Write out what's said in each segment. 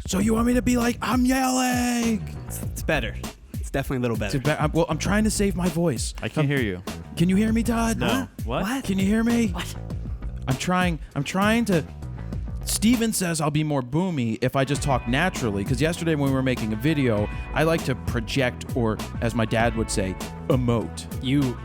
So you want me to be like, I'm yelling? It's better. It's definitely a little better. Well, I'm trying to save my voice. I can't hear you. Can you hear me, Todd? No. Huh? What? Can you hear me? What? I'm trying to... Steven says I'll be more boomy if I just talk naturally, because yesterday when we were making a video, I like to project, or as my dad would say, emote. You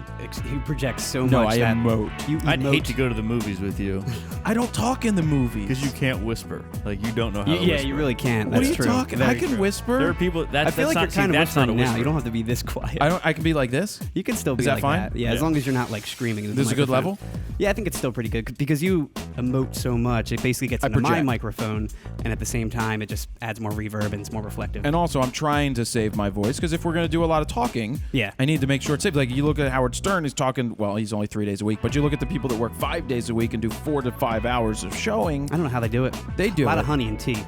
project so much. No, I that emote. You I'd emote. hate to go to the movies with you I don't talk in the movies. because you can't whisper. Like, you don't know how to Yeah, whisper. you really can't. What That's are you true. talking? Very I can true. whisper. There are people... I feel like you're kind of that's not a whispering now. whisper. You don't have to be this quiet. I can be like this. You can still be Is that like fine? that. Yeah, as Yeah. long as you're not like screaming into the This is a good microphone. level? Yeah, I think it's still pretty good because you emote so much. It basically gets I into my project. microphone, and at the same time, it just adds more reverb and it's more reflective. And also, I'm trying to save my voice, because if we're going to do a lot of talking, Yeah. I need to make sure it's safe. Like, you look at Howard Stern, he's talking, well, he's only 3 days a week, but you look at the people that work 5 days a week and do 4 to 5 hours of showing, I don't know how they do it. They do a lot it. of honey and tea.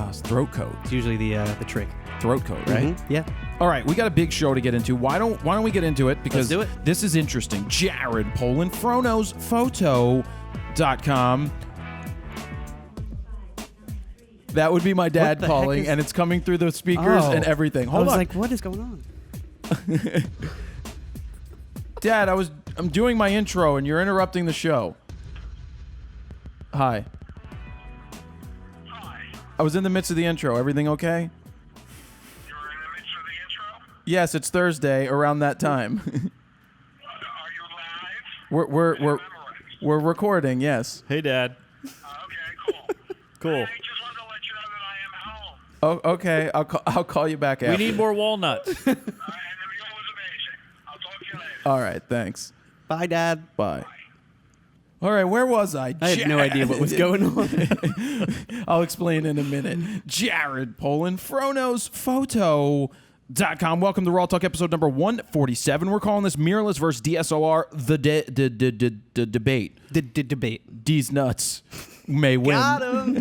it's throat coat. It's usually the trick. Throat coat, right? Mhm. Yeah. All right, we got a big show to get into. Why don't we get into it? Because do it. This is interesting. Jared Polin, Photos.com. That would be my dad the heck calling, is- and it's coming through the speakers Oh. and everything. Hold I was on. like, what is going on? Dad, I'm doing my intro, and you're interrupting the show. Hi. Hi. I was in the midst of the intro. Everything okay? You're in the midst of the intro? Yes, it's Thursday around that time. Are you live? We're recording. Yes. Hey, Dad. Okay, cool. Cool. I just wanted to let you know that I am home. Oh, okay. I'll call you back after. We need more walnuts. And the meal was amazing. I'll talk to you later. All right. Thanks. Bye, Dad. Bye. All right. Where was I? I had no idea what was going on. I'll explain in a minute. Jared Polin, Photos.com. Welcome to RAWtalk episode number 147. We're calling this Mirrorless vs DSLR the debate. Debate. These nuts may win. Got him.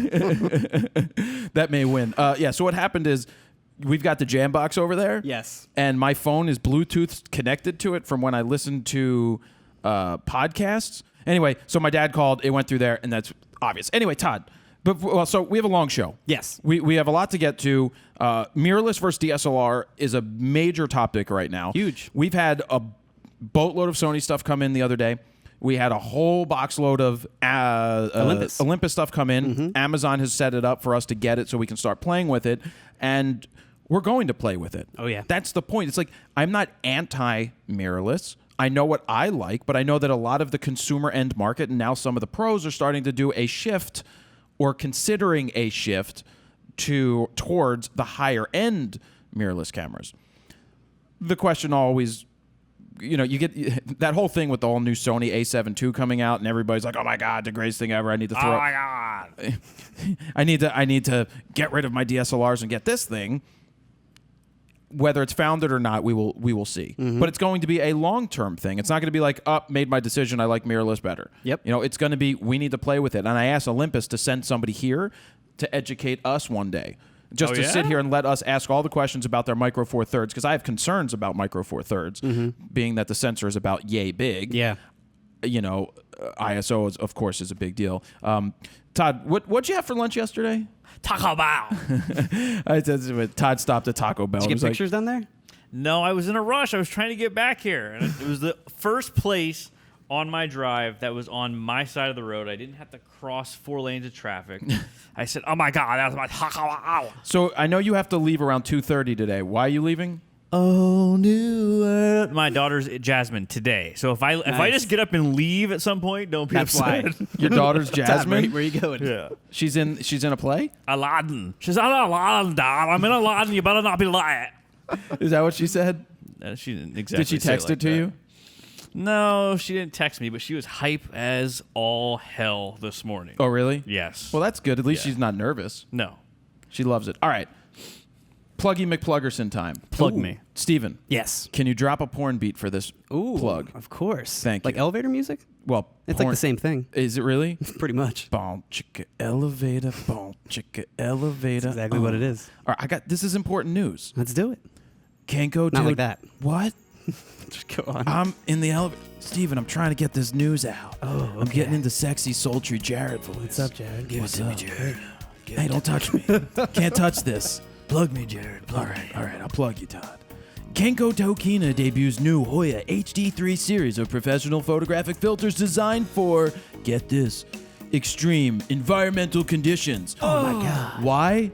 That may win. Yeah. So what happened is we've got the jam box over there. Yes. And my phone is Bluetooth connected to it from when I listened to podcasts. Anyway, so my dad called. It went through there, and that's obvious. Anyway, Todd. So we have a long show. Yes. We have a lot to get to. Mirrorless versus DSLR is a major topic right now. Huge. We've had a boatload of Sony stuff come in the other day. We had a whole box load of Olympus stuff come in. Mm-hmm. Amazon has set it up for us to get it so we can start playing with it. And we're going to play with it. Oh, yeah. That's the point. It's like, I'm not anti-mirrorless. I know what I like, but I know that a lot of the consumer end market and now some of the pros are starting to do a shift or considering a shift towards the higher end mirrorless cameras. The question always, you get that whole thing with the whole new Sony A7 II coming out, and everybody's like, "Oh my God, the greatest thing ever! I need to throw. Oh, my God. I need to get rid of my DSLRs and get this thing." Whether it's founded or not, we will see. Mm-hmm. But it's going to be a long-term thing. It's not going to be like, made my decision. I like mirrorless better. Yep. It's going to be, we need to play with it. And I asked Olympus to send somebody here to educate us one day. Just to sit here and let us ask all the questions about their Micro Four Thirds, because I have concerns about Micro Four Thirds, being that the sensor is about yay big. Yeah. ISO, of course, is a big deal. Todd, what'd you have for lunch yesterday? Taco Bell. Todd stopped at Taco Bell. Did you He was get like, pictures done there? No, I was in a rush. I was trying to get back here. And it was the first place on my drive that was on my side of the road. I didn't have to cross 4 lanes of traffic. I said, oh, my God, that was my Taco Bell. So I know you have to leave around 2:30 today. Why are you leaving? Oh, new my daughter's Jasmine today. So if I Nice. just get up and leave at some point, don't be That's upset. why. Your daughter's Todd, Jasmine. where are you going? Yeah. She's in a play. Aladdin. She's on Aladdin, Dad. I'm in Aladdin. You better not be lying. Is that what she said? She didn't exactly. Did she say text like it to that. you? No, she didn't text me, but she was hype as all hell this morning. Oh, really? Yes. Well, that's good. At least Yeah. she's not nervous. No. She loves it. All right. Pluggy McPluggerson time. Plug me. Steven, Yes. can you drop a porn beat for this Ooh, plug? of course. Thank Like you. elevator music? Well, It's porn- like the same thing. Is it really? Pretty much. Boom, chicka, elevator, boom, chicka, elevator. That's exactly what it is. All right, this is important news. Let's do it. Can't go Not to like that. What? Just go on. I'm in the elevator. Steven, I'm trying to get this news out. Oh, I'm getting into sexy, sultry Jared voice. What's up, Jared? Give it to me, Jared. Hey, don't touch me. Can't touch this. Plug me, Jared. All right, I'll plug you, Todd. Kenko Tokina debuts new Hoya HD3 series of professional photographic filters designed for, get this, extreme environmental conditions. Oh my God. Why?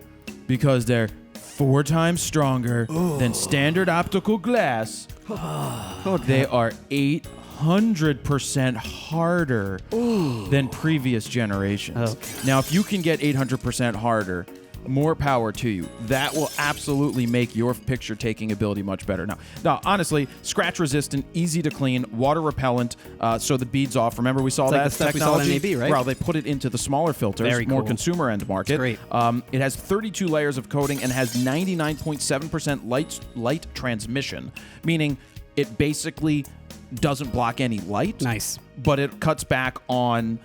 Because they're 4 times stronger than standard optical glass. They are 800% harder than previous generations. Now, if you can get 800% harder, more power to you. That will absolutely make your picture taking ability much better. Now, honestly, scratch resistant, easy to clean, water repellent, so the beads off. Remember, we saw It's like that the stuff we saw technology. in NAB, right? Well, they put it into the smaller filters, Very more cool. consumer end market. Great. It has 32 layers of coating and has 99.7% light transmission, meaning it basically doesn't block any light. Nice. But it cuts back on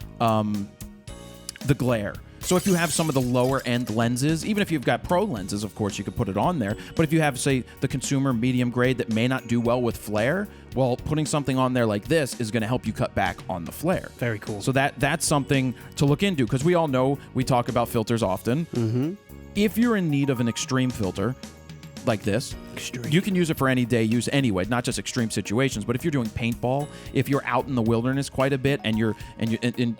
the glare. So if you have some of the lower end lenses, even if you've got pro lenses, of course, you could put it on there. But if you have, say, the consumer medium grade that may not do well with flare, well, putting something on there like this is going to help you cut back on the flare. Very cool. So that's something to look into, because we all know we talk about filters often. Mm-hmm. If you're in need of an extreme filter like this, you can use it for any day use anyway, not just extreme situations. But if you're doing paintball, if you're out in the wilderness quite a bit, and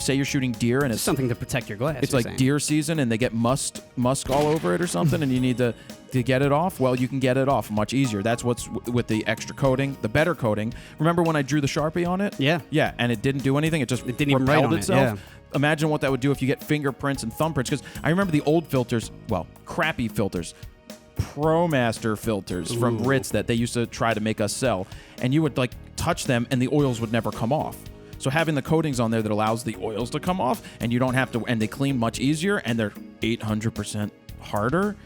say you're shooting deer and it's something to protect your glass. it's you're like saying. deer season and they get musk all over it or something, and you need to get it off, well, you can get it off much easier. That's what's with the extra coating, the better coating. Remember when I drew the Sharpie on it? Yeah. Yeah, and it didn't do anything. It just didn't even write repelled on it, itself. yeah. Imagine what that would do if you get fingerprints and thumbprints. Because I remember the old filters, well, crappy filters, ProMaster filters from Ritz that they used to try to make us sell, and you would like touch them and the oils would never come off. So having the coatings on there that allows the oils to come off, and you don't have to, and they clean much easier, and they're 800% harder,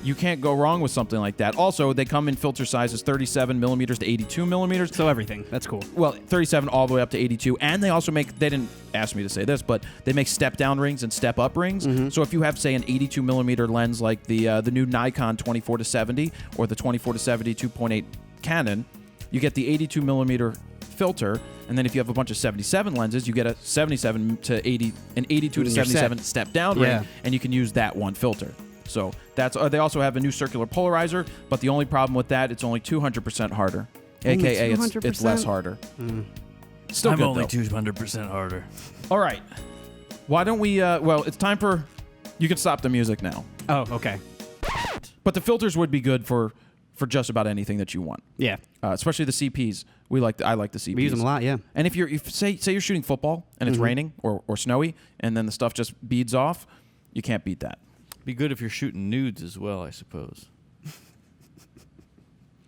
you can't go wrong with something like that. Also, they come in filter sizes 37 millimeters to 82 millimeters. So everything. That's cool. Well, 37 all the way up to 82, and they also make, they didn't ask me to say this, but they make step-down rings and step-up rings. So if you have, say, an 82 millimeter lens like the new Nikon 24-70 or the 24-70 2.8 Canon, you get the 82 millimeter filter, and then if you have a bunch of 77 lenses, you get a 77 to 80, an 82 to You're 77 set. step-down Yeah. ring, and you can use that one filter. So that's they also have a new circular polarizer, but the only problem with that, it's only 200% harder, Only aka it's less 200%? harder. Still I'm good, only though. 200% harder. All right. Why don't we, well, it's time for, you can stop the music now. Oh, okay. But the filters would be good for just about anything that you want. Yeah. Especially the CPs. I like the CPs. We use them a lot, yeah. And if say you're shooting football and it's raining or snowy, and then the stuff just beads off, you can't beat that. Be good if you're shooting nudes as well, I suppose.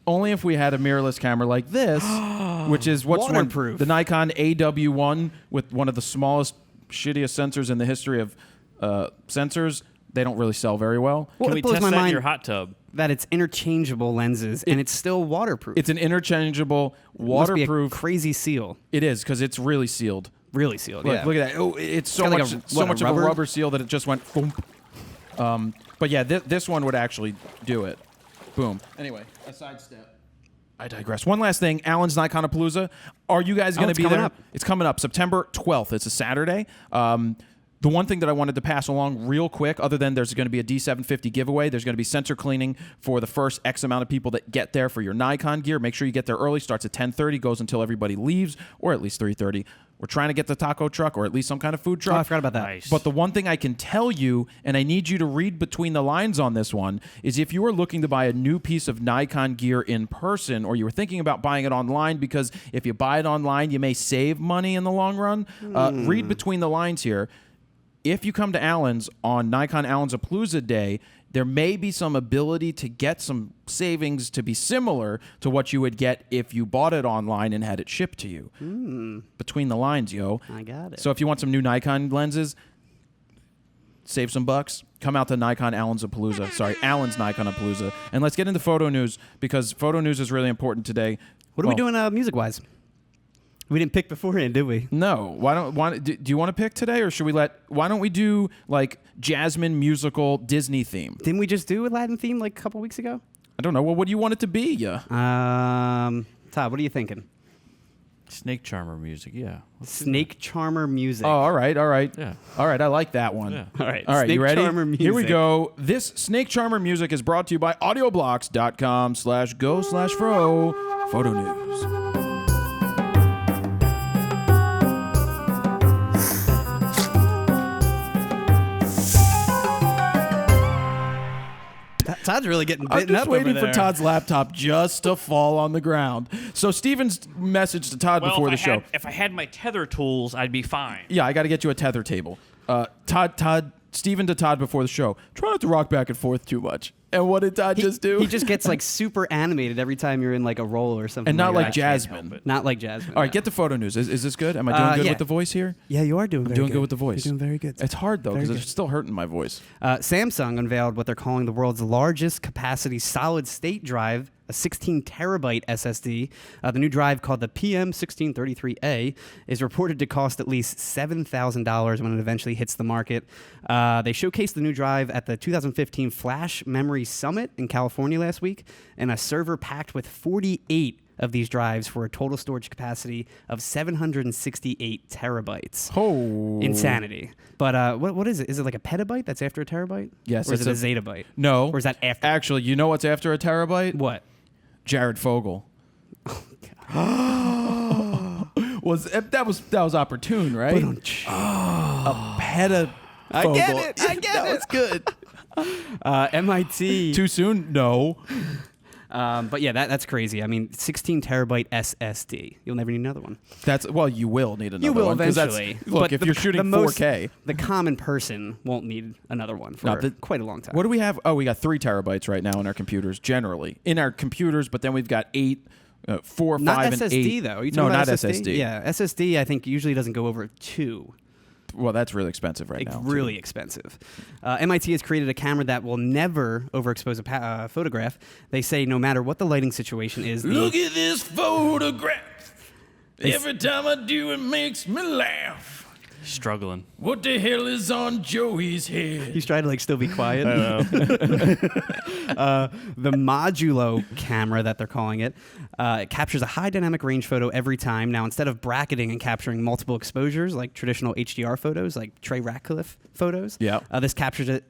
Only if we had a mirrorless camera like this, which is what's Waterproof. the Nikon AW1 with one of the smallest, shittiest sensors in the history of sensors. They don't really sell very well. Well, Can it we blows test my that in mind your hot tub? that it's interchangeable lenses and it's still waterproof. It's an interchangeable, Must be a waterproof. crazy seal. It is, because it's really sealed. Really sealed, Look, yeah. look at that. Oh, it's so got like much, a- so what, a much of a rubber? rubber seal that it just went boom. But yeah, this one would actually do it. Boom. Anyway, a sidestep. I digress. One last thing, Alan's Nikonapalooza. Are you guys going to it's be coming there? up. It's coming up September 12th. It's a Saturday. The one thing that I wanted to pass along real quick, other than there's going to be a D750 giveaway, there's going to be sensor cleaning for the first X amount of people that get there for your Nikon gear. Make sure you get there early. Starts at 10:30, goes until everybody leaves, or at least 3:30. We're trying to get the taco truck or at least some kind of food truck. Oh, I forgot about that. Nice. But the one thing I can tell you, and I need you to read between the lines on this one, is if you are looking to buy a new piece of Nikon gear in person, or you were thinking about buying it online, because if you buy it online, you may save money in the long run, read between the lines here. If you come to Allen's on Nikon Allen's Apalooza Day, there may be some ability to get some savings to be similar to what you would get if you bought it online and had it shipped to you. Between the lines, yo. I got it. So if you want some new Nikon lenses, save some bucks, come out to Nikon Allen's Apalooza. Sorry, Allen's Nikon Apalooza. And let's get into photo news, because photo news is really important today. What are we doing music-wise? We didn't pick beforehand, did we? No. Do you want to pick today, or should we why don't we do like Jasmine musical Disney theme? Didn't we just do Aladdin theme like a couple weeks ago? I don't know. Well, what do you want it to be? Yeah. Todd, what are you thinking? Snake Charmer music, yeah. Snake Charmer music. Oh, all right. Yeah. All right, I like that one. Yeah. All right. All right, Snake you ready? Charmer music. Here we go. This Snake Charmer music is brought to you by audioblocks.com/go/fro photo news. Todd's really getting I'm bitten just up waiting over for there. Todd's laptop just to fall on the ground. So Steven's message to Todd before the show. If I had my tether tools, I'd be fine. Yeah, I got to get you a tether table. Steven to Todd before the show. Try not to rock back and forth too much. And what did Todd just do? He just gets like super animated every time you're in like a roll or something. and not like that. Jasmine. Not like Jasmine. All right, no. get the photo news. Is this good? Am I doing good yeah. with the voice here? Yeah, you are doing very Doing good with the voice. You're doing very good. It's hard though Very because good. it's still hurting my voice. Samsung unveiled what they're calling the world's largest capacity solid state drive, a 16 terabyte SSD. The new drive, called the PM1633A, is reported to cost at least $7,000 when it eventually hits the market. They showcased the new drive at the 2015 Flash Memory Summit in California last week, and a server packed with 48 of these drives for a total storage capacity of 768 terabytes. Oh, Insanity. But what is it? Is it like a petabyte that's after a terabyte? Yes, Or is it a it's zettabyte? No. Or is that after? Actually, you know what's after a terabyte? What? Jared Fogle. That was opportune, right? A peta. I get it. I get that it. was good. MIT. Too soon? No. But yeah, that's crazy. I mean, 16 terabyte SSD. You'll never need another one. You will need another You will one. 'cause that's- eventually. Look, but if the- you're shooting the most- 4K. the common person won't need another one for quite a long time. What do we have? Oh, we got 3 terabytes right now in our computers, generally. In our computers, but then we've got 8, 4, 5, Not and SSD 8. though. Are you No, talking not about SSD. Yeah, SSD I think usually doesn't go over 2. Well, that's really expensive right It's now. really expensive. MIT has created a camera that will never overexpose a photograph. They say no matter what the lighting situation is. Look at this photograph. Every time I do, it makes me laugh. Struggling. What the hell is on Joey's head? He's trying to like still be quiet. I know. The Modulo camera that they're calling it, it captures a high dynamic range photo every time. Now, instead of bracketing and capturing multiple exposures like traditional HDR photos, like Trey Ratcliffe photos, this captures it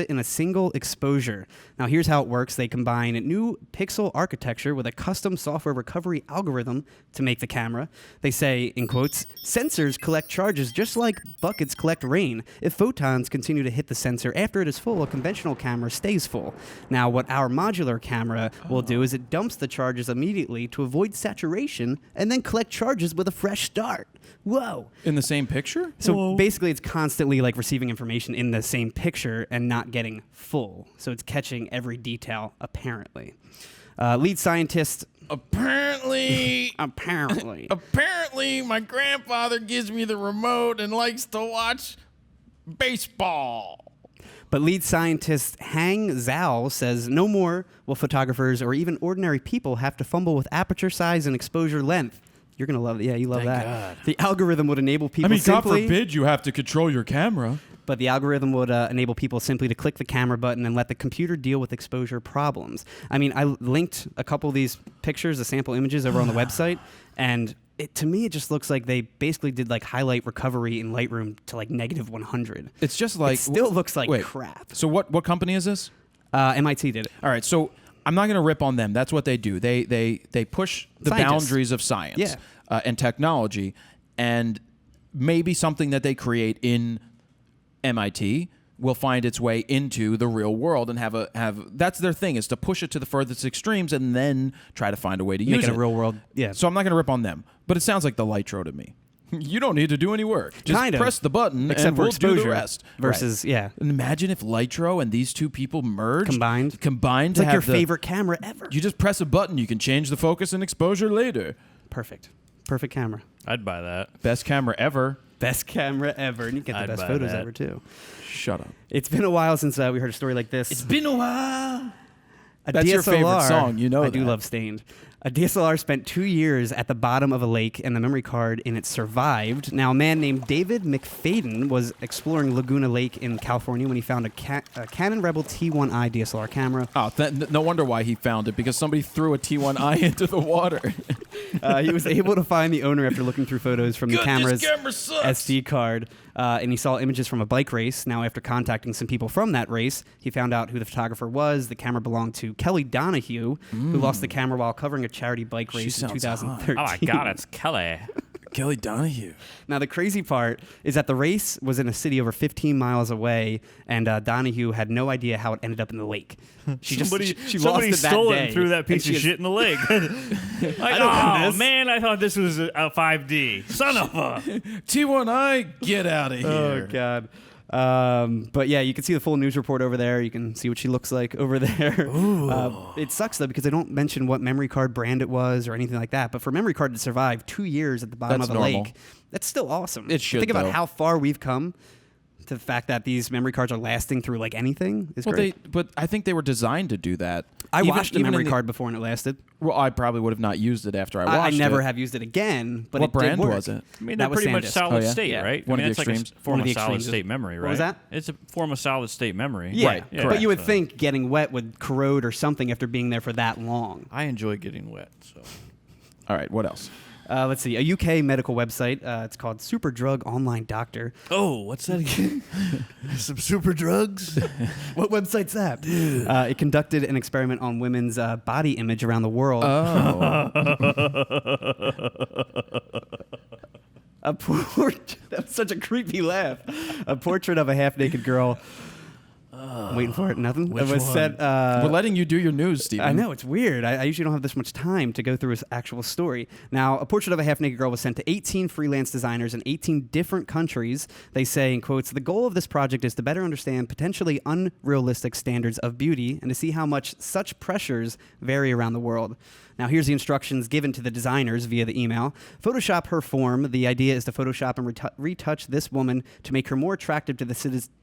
in a single exposure. Now, here's how it works. They combine a new pixel architecture with a custom software recovery algorithm to make the camera. They say, in quotes, sensors collect charges just like buckets collect rain. If photons continue to hit the sensor after it is full, a conventional camera stays full. Now, what our modular camera will do is it dumps the charges immediately to avoid saturation and then collect charges with a fresh start. Whoa. In the same picture? So basically, it's constantly like receiving information in the same picture and not getting full. So it's catching every detail, apparently. Lead scientist. Apparently, my grandfather gives me the remote and likes to watch baseball. But lead scientist Hang Zhao says no more will photographers or even ordinary people have to fumble with aperture size and exposure length. You're going to love it. Yeah, you love Thank that. God. The algorithm would enable people God simply... forbid you have to control your camera. But the algorithm would enable people simply to click the camera button and let the computer deal with exposure problems. I mean, I linked a couple of these pictures, the sample images, over on the website, and to me, it just looks like they basically did like highlight recovery in Lightroom to like -100. It's just like... It still looks like crap. So what company is this? MIT did it. All right, so I'm not going to rip on them. That's what they do. They push the Scientists. boundaries of science Yeah. And technology, and maybe something that they create in MIT will find its way into the real world and have that's their thing, is to push it to the furthest extremes and then try to find a way to use Make it. it a real world. Yeah. So I'm not going to rip on them, but it sounds like the Lytro to me. You don't need to do any work. Just Kind of. press the button Except and for we'll do exposure the rest. versus, Right. yeah. And imagine if Lytro and these two people merged. Combined. To It's like have your the- favorite camera ever. You just press a button. You can change the focus and exposure later. Perfect. Perfect camera. I'd buy that. Best camera ever. Best camera ever. And you get the I'd best buy photos that. ever, too. Shut up. It's been a while since we heard a story like this. been a while. A That's your favorite song, you know I do that. love Stained. A DSLR spent 2 years at the bottom of a lake, and the memory card in it survived. Now, a man named David McFadden was exploring Laguna Lake in California when he found a Canon Rebel T1i DSLR camera. Oh, no wonder why he found it, because somebody threw a T1i into the water. He was able to find the owner after looking through photos from the camera's camera sucks. SD card, and he saw images from a bike race. Now, after contacting some people from that race, he found out who the photographer was. The camera belonged to Kelly Donahue, who lost the camera while covering a charity bike race in sounds 2013. Oh my God, it's Kelly. Kelly Donahue. Now, the crazy part is that the race was in a city over 15 miles away, and Donahue had no idea how it ended up in the lake. She Somebody lost it that stole it day, and threw that and piece she of has- shit in the lake. Like, don't know oh this. man, I thought this was a 5D. Son of a. T1I, get out of here. Oh, God. But yeah, you can see the full news report over there. You can see what she looks like over there. It sucks though because they don't mention what memory card brand it was or anything like that. But for memory card to survive 2 years at the bottom That's of the normal. lake, that's still awesome. It should, think about though. how far we've come to the fact that these memory cards are lasting through like anything. Is Well, great. but I think they were designed to do that. I Even- watched a even in memory the- card before and it lasted. Well, I probably would have not used it after I watched I it. never have used it again. But What it did brand work. was it? I mean, That they're was pretty much SanDisk. solid Oh, yeah? state, Yeah. right? One I of mean, the that's like extremes. a form One of the of solid extremes. state memory, right? What was that? It's a form of solid state memory. Yeah, Right, Yeah, but you would so- think getting wet would corrode or something after being there for that long. I enjoy getting wet, so. All right, what else? Let's see. A UK medical website. It's called Superdrug Online Doctor. Oh, what's that again? Some super drugs? What website's that? It conducted an experiment on women's body image around the world. Oh. That was such a creepy laugh. A portrait of a half-naked girl. I'm waiting for it. Nothing. Which it was one? set. We're letting you do your news, Steven. I know, it's weird. I usually don't have this much time to go through his actual story. Now, a portrait of a half-naked girl was sent to 18 freelance designers in 18 different countries. They say, in quotes, "The goal of this project is to better understand potentially unrealistic standards of beauty and to see how much such pressures vary around the world." Now, here's the instructions given to the designers via the email. Photoshop her form. The idea is to Photoshop and retouch this woman to make her more attractive to the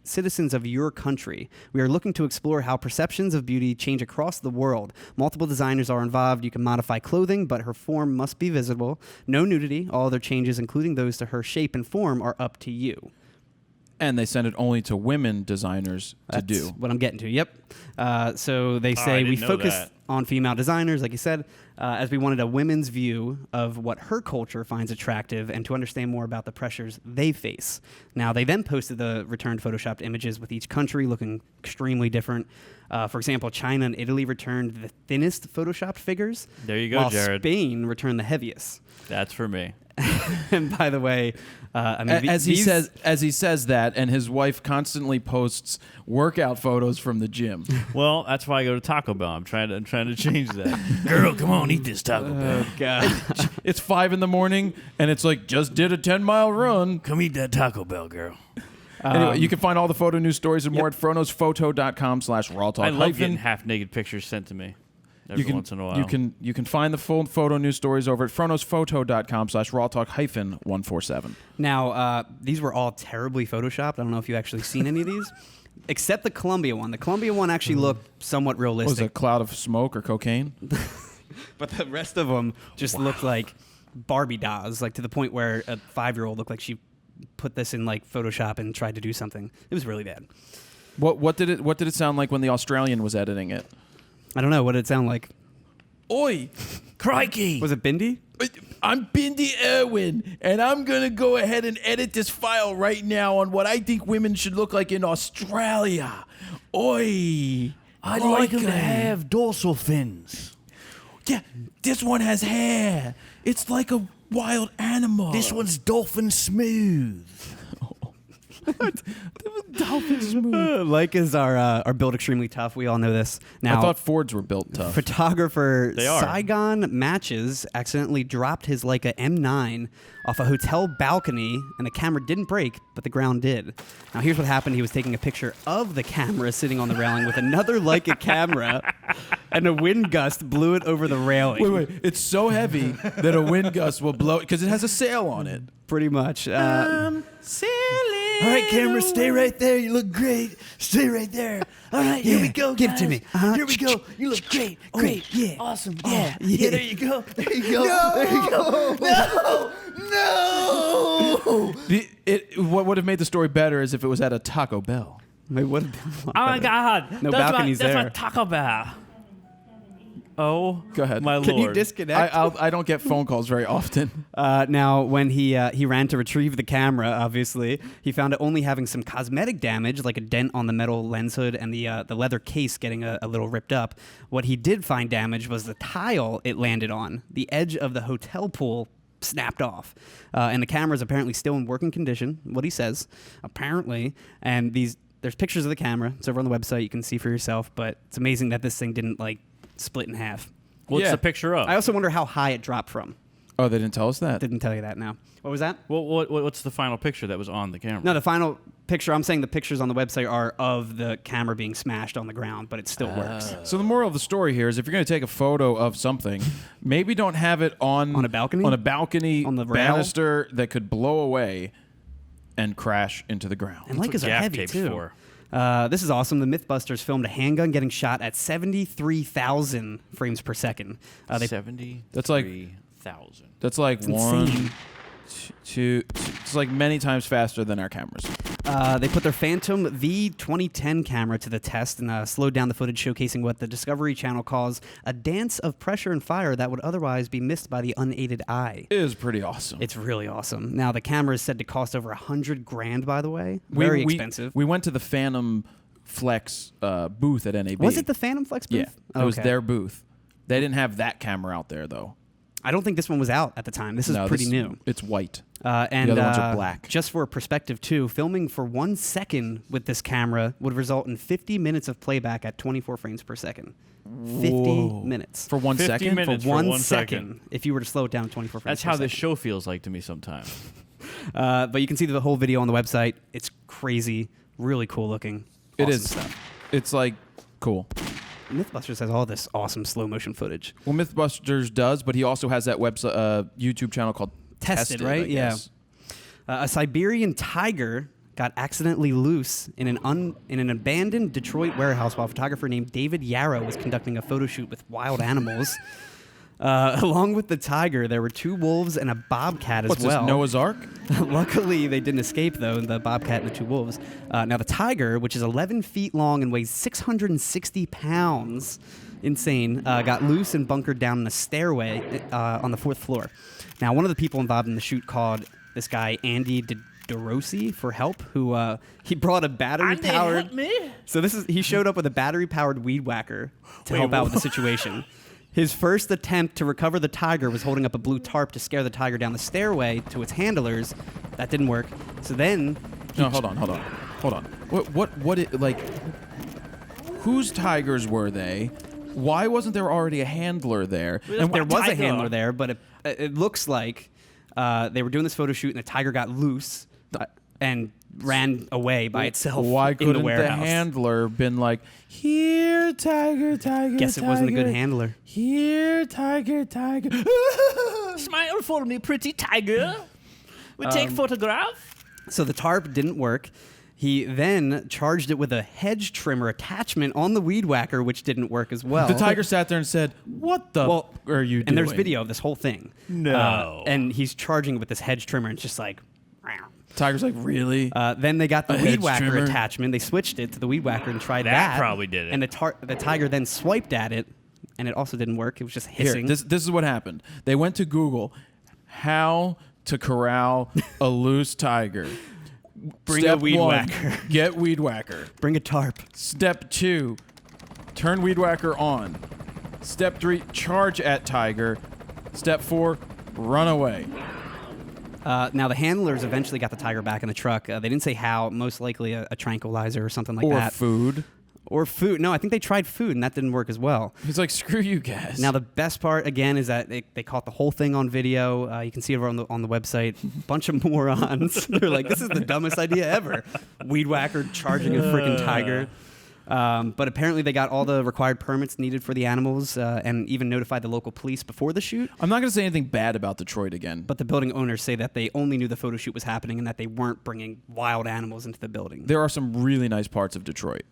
citizens of your country. We are looking to explore how perceptions of beauty change across the world. Multiple designers are involved. You can modify clothing, but her form must be visible. No nudity. All other changes, including those to her shape and form, are up to you. And they send it only to women designers to That's do. what I'm getting to. Yep. So they I say we didn't know focus that. on female designers, like you said, as we wanted a women's view of what her culture finds attractive and to understand more about the pressures they face. Now, they then posted the returned Photoshopped images with each country looking extremely different. For example, China and Italy returned the thinnest Photoshopped figures. There you go, while Jared. Spain returned the heaviest. That's for me. And by the way, I mean, As he says that, and his wife constantly posts workout photos from the gym. Well, that's why I go to Taco Bell. I'm trying to change that. Girl, come on, eat this Taco Bell. God. It's 5 a.m, and it's like, just did a 10-mile run. Come eat that Taco Bell, girl. Anyway, you can find all the photo news stories and more at fronosphoto.com/rawtalk. I love getting half-naked pictures sent to me every once in a while. You can find the full photo news stories over at fronosphoto.com/rawtalk-147. Now, these were all terribly photoshopped. I don't know if you actually seen any of these, except the Columbia one. The Columbia one actually looked somewhat Was it a realistic, cloud of smoke or cocaine? but the rest of them just looked like Barbie dolls, like to the point where a 5-year-old looked like she put this in like Photoshop and tried to do something. It was really bad. What did it sound like when the Australian was editing it? I don't know. What did it sound like? Oi! Crikey! Was it Bindi? I'm Bindi Irwin, and I'm going to go ahead and edit this file right now on what I think women should look like in Australia. Oi! I'd like them to have dorsal fins. Yeah, this one has hair. It's like a wild animal. This one's dolphin smooth. dolphin smooth. Leicas are built extremely tough. We all know this. Now, I thought Fords were built tough. photographer They are. Saigon Matches accidentally dropped his Leica M9 off a hotel balcony, and the camera didn't break, but the ground did. Now, here's what happened. He was taking a picture of the camera sitting on the railing with another Leica camera, and a wind gust blew it over the railing. Wait. It's so heavy that a wind gust will blow it because it has a sail on it. Pretty much. Sailing. All right, camera, stay right there. You look great. Stay right there. All right, here we go, give it to guys. me. Uh-huh. Here we go. You look great. Great. yeah. Awesome. Oh, Yeah. yeah. There you go. There you go. There you go. No. What would have made the story better is if it was at a Taco Bell. It would have been a lot Oh my better. God. No that's balconies that's there. my Taco Bell. Oh, Go ahead. my lord. Can you disconnect? I don't get phone calls very often. Now, when he ran to retrieve the camera, obviously, he found it only having some cosmetic damage, like a dent on the metal lens hood and the leather case getting a little ripped up. What he did find damage was the tile it landed on. The edge of the hotel pool snapped off. And the camera is apparently still in working condition, what he says, apparently. And there's pictures of the camera. It's over on the website. You can see for yourself. But it's amazing that this thing didn't, split in half. What's Yeah. the picture of? I also wonder how high it dropped from. Oh, they didn't tell us that. Didn't tell you that now. What was that? What's the final picture that was on the camera? No, the final picture, I'm saying the pictures on the website are of the camera being smashed on the ground, but it still works. So the moral of the story here is if you're going to take a photo of something, maybe don't have it on a balcony? on a balcony On the rail? banister that could blow away and crash into the ground. And Leicas are gaff heavy, tape's too. for. This is awesome. The Mythbusters filmed a handgun getting shot at 73,000 frames per second. 70. That's like- 3,000. That's like insane. one, two. It's like many times faster than our cameras. They put their Phantom V2010 camera to the test and slowed down the footage, showcasing what the Discovery Channel calls a dance of pressure and fire that would otherwise be missed by the unaided eye. It is pretty awesome. It's really awesome. Now, the camera is said to cost over $100,000, by the way. Very expensive. We went to the Phantom Flex booth at NAB. Was it the Phantom Flex booth? Yeah, it was Okay. their booth. They didn't have that camera out there though. I don't think this one was out at the time. This is pretty new. It's white. And the other ones are black. Just for perspective, too, filming for 1 second with this camera would result in 50 minutes of playback at 24 frames per second. 50 Whoa. minutes. For 1 50 second? minutes. For for 1 1 second, second. if you were to slow it down to 24 frames That's per how this second. show feels like to me sometimes. But you can see the whole video on the website. It's crazy, really cool looking. It awesome is. stuff. It's like cool. Mythbusters has all this awesome slow motion footage. Well, Mythbusters does, but he also has that website YouTube channel called Tested, right? I guess. A Siberian tiger got accidentally loose in an abandoned Detroit warehouse while a photographer named David Yarrow was conducting a photo shoot with wild animals. Along with the tiger, there were 2 wolves and a bobcat as What's well. this, Noah's Ark? Luckily, they didn't escape, though, the bobcat and the 2 wolves. Now, the tiger, which is 11 feet long and weighs 660 pounds, insane, got loose and bunkered down in a stairway on the 4th floor. Now, one of the people involved in the shoot called this guy Andy DeRossi for help, who he brought a battery-powered... So he showed up with a battery-powered weed whacker to help out with the situation. His first attempt to recover the tiger was holding up a blue tarp to scare the tiger down the stairway to its handlers. That didn't work. So then... No, hold on. Whose tigers were they? Why wasn't there already a handler there? And there was a tiger. handler there, but it looks like they were doing this photo shoot and the tiger got loose and ran away by itself Why in the couldn't the warehouse. handler been like, here, tiger, Guess it wasn't a good handler. Here, tiger. Smile for me, pretty tiger. We take photograph. So the tarp didn't work. He then charged it with a hedge trimmer attachment on the weed whacker, which didn't work as well. The tiger sat there and said, what the are you doing? And there's video of this whole thing. No. And he's charging it with this hedge trimmer, and it's just like... Tiger's like, really? Then they got the A weed hedge whacker trimmer? attachment. They switched it to the weed whacker and tried That that. probably did it. And the tiger then swiped at it, and it also didn't work. It was just Here, hissing. this is what happened. They went to Google how to corral a loose tiger. Bring Step a weed 1, whacker. Get weed whacker. Bring a tarp. Step 2, turn weed whacker on. Step 3, charge at tiger. Step 4, run away. Now, the handlers eventually got the tiger back in the truck. They didn't say how. Most likely a tranquilizer or something like that. Or food. Or food. No, I think they tried food, and that didn't work as well. He's like, screw you guys. Now, the best part, again, is that they caught the whole thing on video. You can see it on the website. Bunch of morons. They're like, this is the dumbest idea ever. Weed whacker charging a freaking tiger. But apparently they got all the required permits needed for the animals and even notified the local police before the shoot. I'm not going to say anything bad about Detroit again. But the building owners say that they only knew the photo shoot was happening and that they weren't bringing wild animals into the building. There are some really nice parts of Detroit.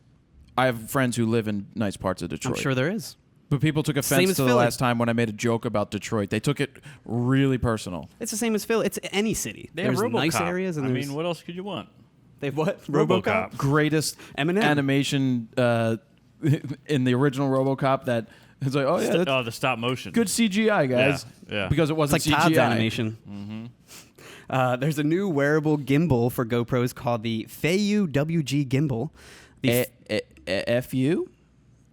I have friends who live in nice parts of Detroit. I'm sure there is. But people took Same offense as to the Philly. last time when I made a joke about Detroit. They took it really personal. It's the same as Philly. It's any city. They There's have RoboCop. nice areas and I there's... mean, what else could you want? They have what? RoboCop. Greatest Eminem. animation in the original RoboCop that It's like, oh yeah, that's the stop motion. good CGI, guys. Yeah. Because it It's wasn't like CGI. Todd's animation. There's a new wearable gimbal for GoPros called the Feiyu WG gimbal. The FU?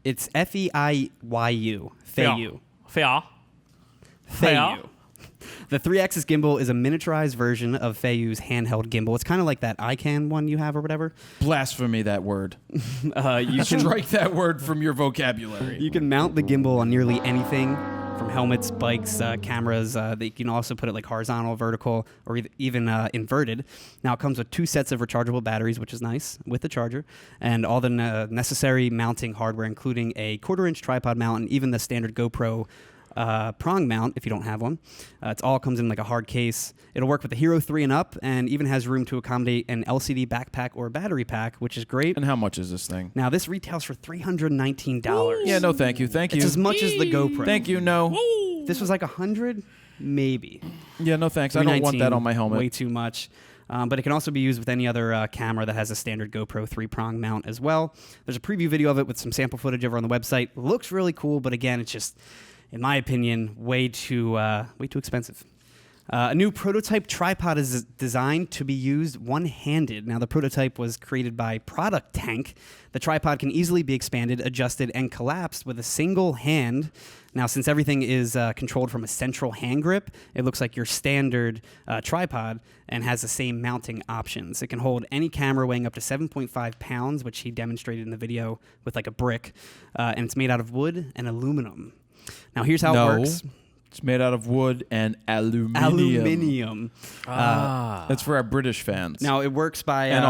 It's Feiyu. Feiyu. Fair. Feiyu. The 3-axis gimbal is a miniaturized version of Feiyu's handheld gimbal. It's kind of like that ICANN one you have or whatever. Blasphemy, that word. You can Strike that word from your vocabulary. You can mount the gimbal on nearly anything, from helmets, bikes, cameras. You can also put it like horizontal, vertical, or even inverted. Now, it comes with 2 sets of rechargeable batteries, which is nice, with the charger, and all the necessary mounting hardware, including a 1/4-inch tripod mount and even the standard GoPro prong mount if you don't have one. It all comes in like a hard case. It'll work with the Hero 3 and up, and even has room to accommodate an LCD backpack or battery pack, which is great. And how much is this thing? Now, this retails for $319. Yeah, no, thank you. Thank you. It's as much as the GoPro. Thank you, no. This was like $100, maybe. Yeah, no thanks. I don't want that on my helmet. Way too much. But it can also be used with any other camera that has a standard GoPro 3-prong mount as well. There's a preview video of it with some sample footage over on the website. Looks really cool, but again, it's just, in my opinion, way too expensive. A new prototype tripod is designed to be used one-handed. Now, the prototype was created by Product Tank. The tripod can easily be expanded, adjusted, and collapsed with a single hand. Now, since everything is controlled from a central hand grip, it looks like your standard tripod and has the same mounting options. It can hold any camera weighing up to 7.5 pounds, which he demonstrated in the video with like a brick, and it's made out of wood and aluminum. Now, here's how it works. It's made out of wood and aluminium. Aluminium. That's for our British fans. Now, it works by... and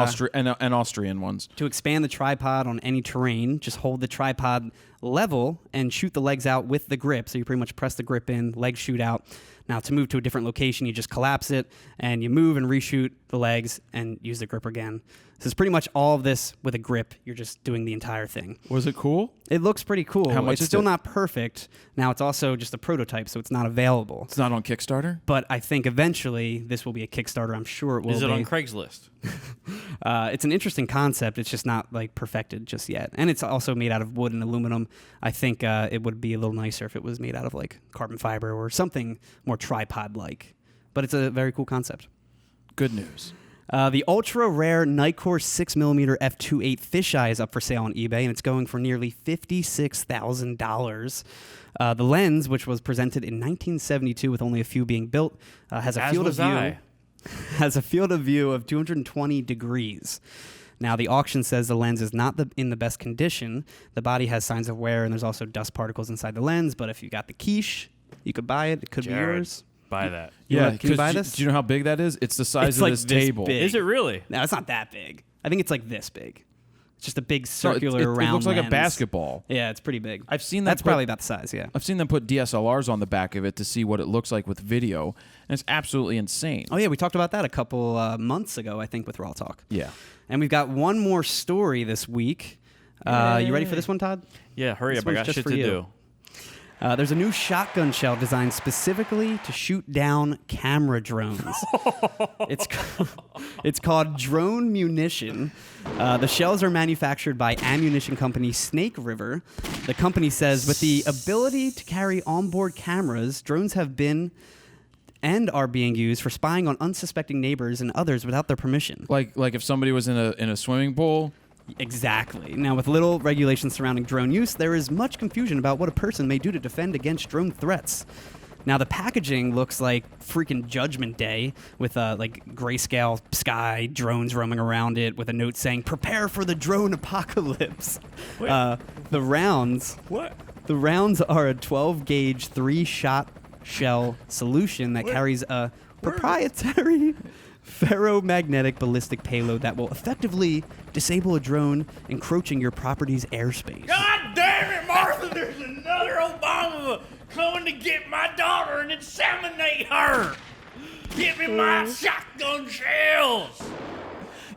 Austrian ones. To expand the tripod on any terrain, just hold the tripod level and shoot the legs out with the grip. So you pretty much press the grip in, legs shoot out. Now, to move to a different location, you just collapse it, and you move and reshoot the legs and use the grip again. So it's pretty much all of this with a grip. You're just doing the entire thing. Was it cool? It looks pretty cool. How much It's is still it? not perfect. Now, it's also just a prototype, so it's not available. It's not on Kickstarter? But I think eventually this will be a Kickstarter. I'm sure it will be. Is it on Craigslist? It's an interesting concept. It's just not like perfected just yet. And it's also made out of wood and aluminum. I think it would be a little nicer if it was made out of like carbon fiber or something more tripod-like. But it's a very cool concept. Good news. The ultra-rare Nikkor 6mm f2.8 fisheye is up for sale on eBay, and it's going for nearly $56,000. The lens, which was presented in 1972 with only a few being built, has a field of view of 220 degrees. Now, the auction says the lens is not in the best condition. The body has signs of wear, and there's also dust particles inside the lens. But if you got the quiche, you could buy it. It could be yours. Buy that. Can you buy 'cause this? Do you know how big that is? It's the size It's of like this this table. big. Is it really? No, it's not that big. I think it's like this big. It's just a big No, circular round It looks like a lens. basketball. Yeah, it's pretty big. I've seen that That's probably about the size, yeah. I've seen them put DSLRs on the back of it to see what it looks like with video, and it's absolutely insane. Oh, yeah, we talked about that a couple months ago, I think, with RAWtalk. Yeah. And we've got one more story this week. You ready for this one, Todd? Yeah, hurry This up. I one's got just shit for to you. do. There's a new shotgun shell designed specifically to shoot down camera drones. It's called Drone Munition. The shells are manufactured by ammunition company Snake River. The company says with the ability to carry onboard cameras, drones have been and are being used for spying on unsuspecting neighbors and others without their permission. Like if somebody was in a swimming pool. Exactly. Now, with little regulations surrounding drone use, there is much confusion about what a person may do to defend against drone threats. Now, the packaging looks like freaking Judgment Day with like grayscale sky, drones roaming around it with a note saying, "Prepare for the drone apocalypse." The rounds are a 12-gauge 3-shot shell solution that carries a proprietary ferromagnetic ballistic payload that will effectively disable a drone encroaching your property's airspace. God damn it, Martha! There's another Obama coming to get my daughter and inseminate her. Give me my shotgun shells.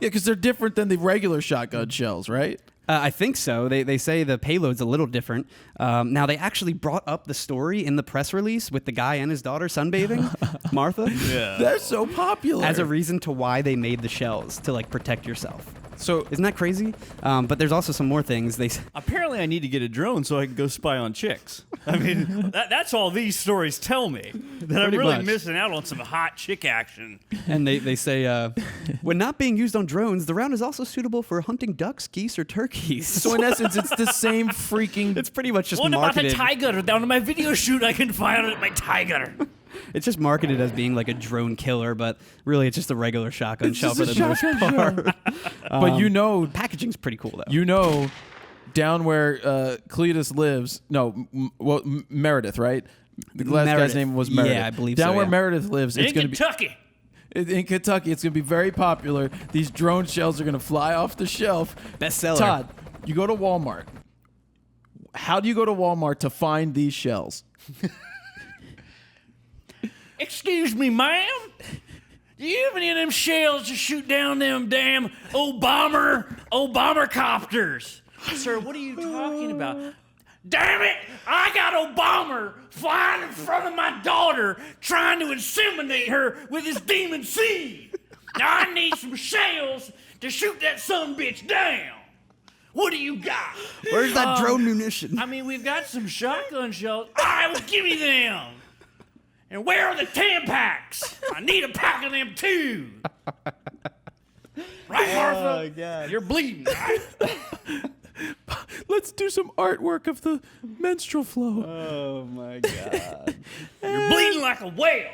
Yeah, because they're different than the regular shotgun shells, right? I think so. They say the payload's a little different. Now, they actually brought up the story in the press release with the guy and his daughter sunbathing, Martha, Yeah. They're so popular. as a reason to why they made the shells, to like protect yourself. So Isn't that crazy? But there's also some more things. Apparently, I need to get a drone so I can go spy on chicks. I mean, that's all these stories tell me. That I'm Pretty really much. missing out on some hot chick action. And they say, when not being used on drones, the round is also suitable for hunting ducks, geese, or turkeys. So in essence, it's the same freaking. It's pretty much just What about the marketed. tiger down in my video shoot? I can fire it at my tiger. It's just marketed as being like a drone killer, but really it's just a regular shotgun shell for just the a most shotgun part. But you know, Packaging's pretty cool though. you know, down where Cletus lives. No, Meredith, right? The last guy's Meredith. name was Yeah, Meredith. I believe down so, where yeah. Meredith lives, it's In going to be Kentucky. in Kentucky. It's going to be very popular. These drone shells are going to fly off the shelf. Bestseller. Todd, you go to Walmart. How do you go to Walmart to find these shells? Excuse me, ma'am. Do you have any of them shells to shoot down them damn Obama copters? Sir, what are you talking about? Damn it! I got Obama flying in front of my daughter, trying to inseminate her with his demon seed. Now I need some shells to shoot that sumbitch down. What do you got? Where's that drone munition? I mean, we've got some shotgun shells. All right, well, give me them. And where are the 10 packs? I need a pack of them too. Right, Martha? Oh, God. You're bleeding, right? Let's do some artwork of the menstrual flow. Oh my god. You're bleeding like a whale.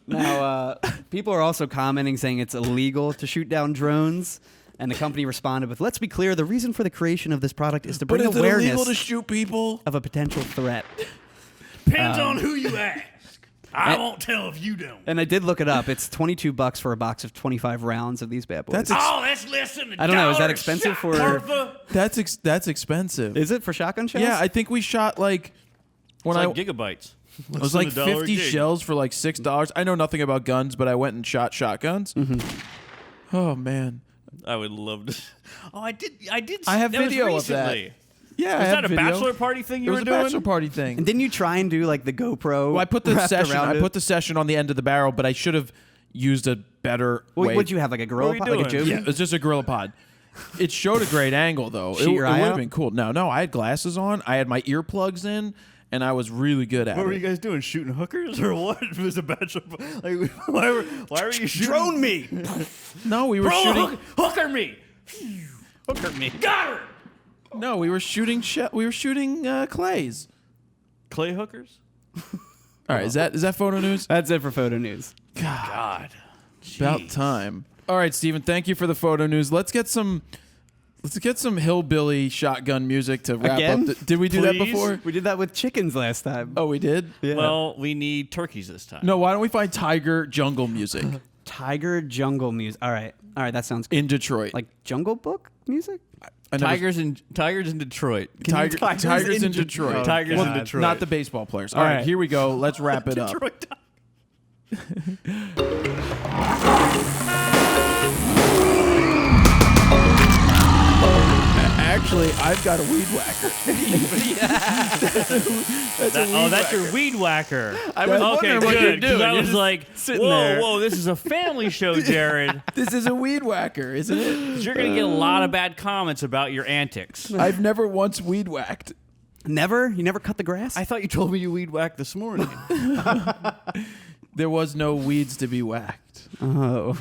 Now, people are also commenting saying it's illegal to shoot down drones. And the company responded with, "Let's be clear, the reason for the creation of this product is to But bring is it illegal awareness to shoot people? of a potential threat." Depends on who you ask. I won't tell if you don't. And I did look it up. It's $22 for a box of 25 rounds of these bad boys. That's Oh, that's less than I don't know, is that $1 expensive shot, for- Martha. That's expensive. Is it for shotgun shells? Yeah, I think we shot like when It's I like gigabytes. it was like 50 shells for like $6. I know nothing about guns, but I went and shot shotguns. Oh man. I would love to. Oh, I did. I have that was video of that. recently. Yeah, I Was have that a video. bachelor party thing It you was were a doing? bachelor party thing. And didn't you try and do like the GoPro? Well, I put the wrapped session. around I it? put the session on the end of the barrel, but I should have used a better way. What'd you have, like a gorilla were you pod, like a doing? Joby? Yeah, it was just a Gorilla Pod. It showed a great angle though. Shoot your it eye would out? have been cool. No, I had glasses on. I had my earplugs in, and I was really good at What were it. you guys doing? Shooting hookers or what? It was a bachelor. Like, why were you shooting? Drone me! No, we were Bro, shooting. hooker me. Hooker me. Got her. No, we were shooting. We were shooting clays. Clay hookers. All right, is that photo news? That's it for photo news. God. About Jeez. time. All right, Steven, thank you for the photo news. Let's get some hillbilly shotgun music to wrap Again? up. Did we do that Please? before? We did that with chickens last time. Oh, we did? Yeah. Well, we need turkeys this time. No, why don't we find tiger jungle music Tiger jungle music. All right, that sounds good. in Detroit? Like Jungle Book music? I never- Tigers in Detroit. Tigers in Detroit. Tigers in God. Detroit. Not the baseball players. All right, right. here we go. Let's wrap it up. Detroit. Actually, I've got a weed whacker. That's your weed whacker. I was Okay, wondering what you're good. 'cause doing. I You're was just like, sitting whoa, there. whoa, this is a family show, Jared. This is a weed whacker, isn't it? You're gonna get a lot of bad comments about your antics. I've never once weed whacked. Never? You never cut the grass? I thought you told me you weed whacked this morning. There was no weeds to be whacked. Oh.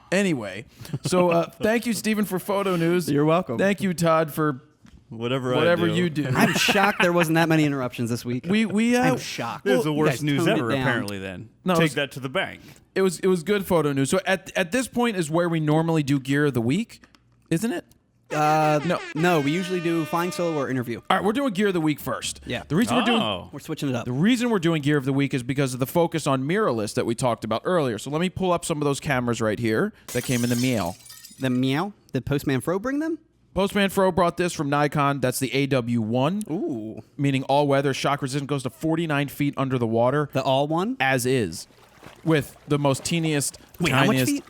Anyway, so thank you, Stephen, for photo news. You're welcome. Thank you, Todd, for Whatever you do. I'm shocked there wasn't that many interruptions this week. I'm shocked. This is the You worst guys news toned it ever, down. apparently. Then No, take it's- that to the bank. It was good photo news. So at this point is where we normally do gear of the week, isn't it? No, we usually do flying solo or interview. All right, we're doing gear of the week first. Yeah. The reason We're switching it up. the reason we're doing gear of the week is because of the focus on mirrorless that we talked about earlier. So let me pull up some of those cameras right here that came in the mail. The meow? Did Postman Fro bring them? Postman Fro brought this from Nikon. That's the AW1, Ooh. meaning all weather, shock resistant, goes to 49 feet under the water. The all one? As is, with the most teeniest, Wait, how much tiniest. feet?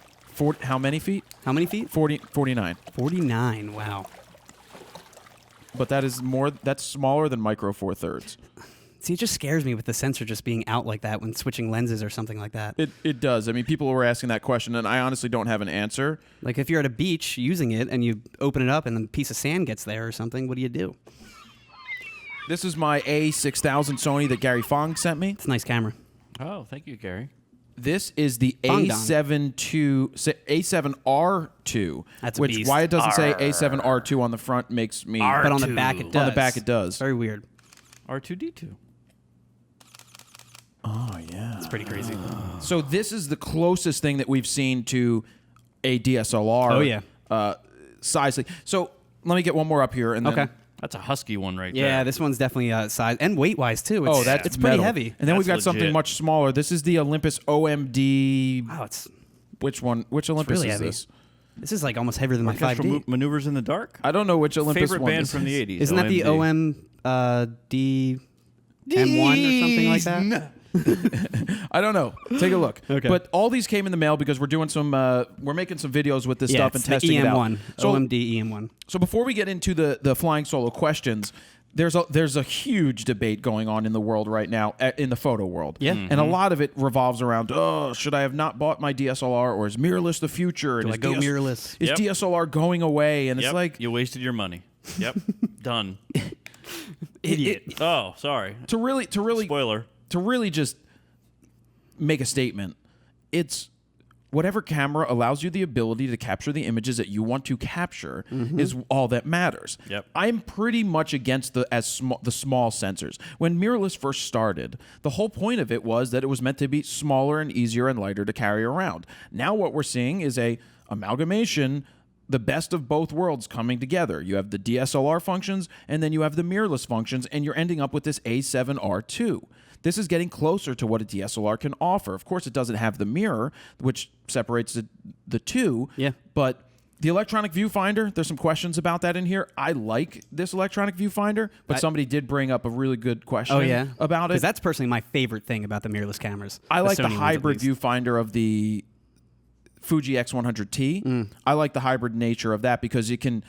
How many feet? How many feet? 49. 49. Wow. But that is more. That's smaller than Micro Four Thirds. See, it just scares me with the sensor just being out like that when switching lenses or something like that. It does. I mean, people were asking that question, and I honestly don't have an answer. Like if you're at a beach using it and you open it up and then a piece of sand gets there or something, what do you do? This is my A6000 Sony that Gary Fong sent me. It's a nice camera. Oh, thank you, Gary. This is the Fong A7R2. That's a which beast. why it doesn't say A7R2 on the front makes me. But on the back it does. On the back it does. Very weird. R2D2. Oh yeah, It's pretty crazy. So this is the closest thing that we've seen to a DSLR. Oh, yeah. Size. So let me get one more up here, and then. Okay. That's a husky one right there. Yeah, this one's definitely size and weight wise too. It's, it's pretty metal. heavy. And then we've got That's something legit. much smaller. This is the Olympus OMD. Wow, it's Which one? Which Olympus really is heavy. this? This is like almost heavier than my Orchestral 5D. Maneuvers in the Dark. I don't know which Olympus Favorite one band this from is. the 80s. Isn't that the OMD. OMD M1 or something like that? I don't know. Take a look. Okay. But all these came in the mail because we're doing some. We're making some videos with this stuff and it's testing the it out. EM1. So, OMD EM1. so before we get into the flying solo questions, there's a huge debate going on in the world right now, in the photo world. Yeah. And a lot of it revolves around, should I have not bought my DSLR, or is mirrorless the future? Do And I is go DS mirrorless? Is Yep. DSLR going away? And Yep. it's like you wasted your money. Yep. Done. Idiot. Oh, sorry. to really Spoiler. to really just make a statement, it's whatever camera allows you the ability to capture the images that you want to capture is all that matters. Yep. I'm pretty much against the small sensors. When mirrorless first started, the whole point of it was that it was meant to be smaller and easier and lighter to carry around. Now what we're seeing is a amalgamation, the best of both worlds coming together. You have the DSLR functions, and then you have the mirrorless functions, and you're ending up with this A7R2. This is getting closer to what a DSLR can offer. Of course, it doesn't have the mirror, which separates the two. Yeah. But the electronic viewfinder, there's some questions about that in here. I like this electronic viewfinder, but somebody did bring up a really good question Oh yeah, about it. Because that's personally my favorite thing about the mirrorless cameras. I like the Sony ones, at hybrid least. viewfinder of the Fuji X100T. I like the hybrid nature of that because it can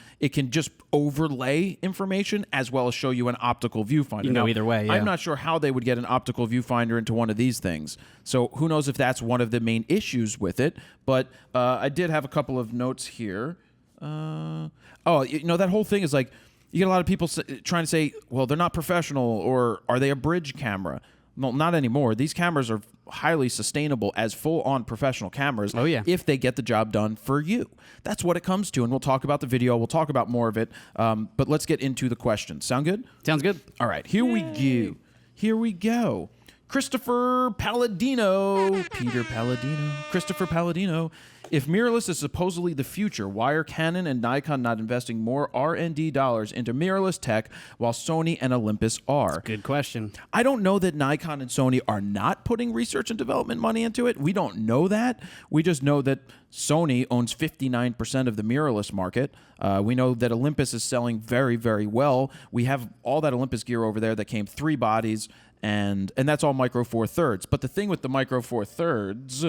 just overlay information as well as show you an optical viewfinder. You can go either way, yeah. I'm not sure how they would get an optical viewfinder into one of these things. So who knows if that's one of the main issues with it. But I did have a couple of notes here. That whole thing is like, you get a lot of people trying to say, well, they're not professional, or are they a bridge camera? Well, not anymore. These cameras are highly sustainable as full-on professional cameras. Oh, yeah. If they get the job done for you. That's what it comes to, and we'll talk about the video. We'll talk about more of it, but let's get into the questions. Sound good? Sounds good. All right, here we go. Here we go. Christopher Palladino. Christopher Palladino. If mirrorless is supposedly the future, why are Canon and Nikon not investing more R&D dollars into mirrorless tech while Sony and Olympus are? Good question. I don't know that Nikon and Sony are not putting research and development money into it. We don't know that. We just know that Sony owns 59% of the mirrorless market. We know that Olympus is selling very, very well. We have all that Olympus gear over there that came 3 bodies, and that's all Micro Four Thirds. But the thing with the Micro Four Thirds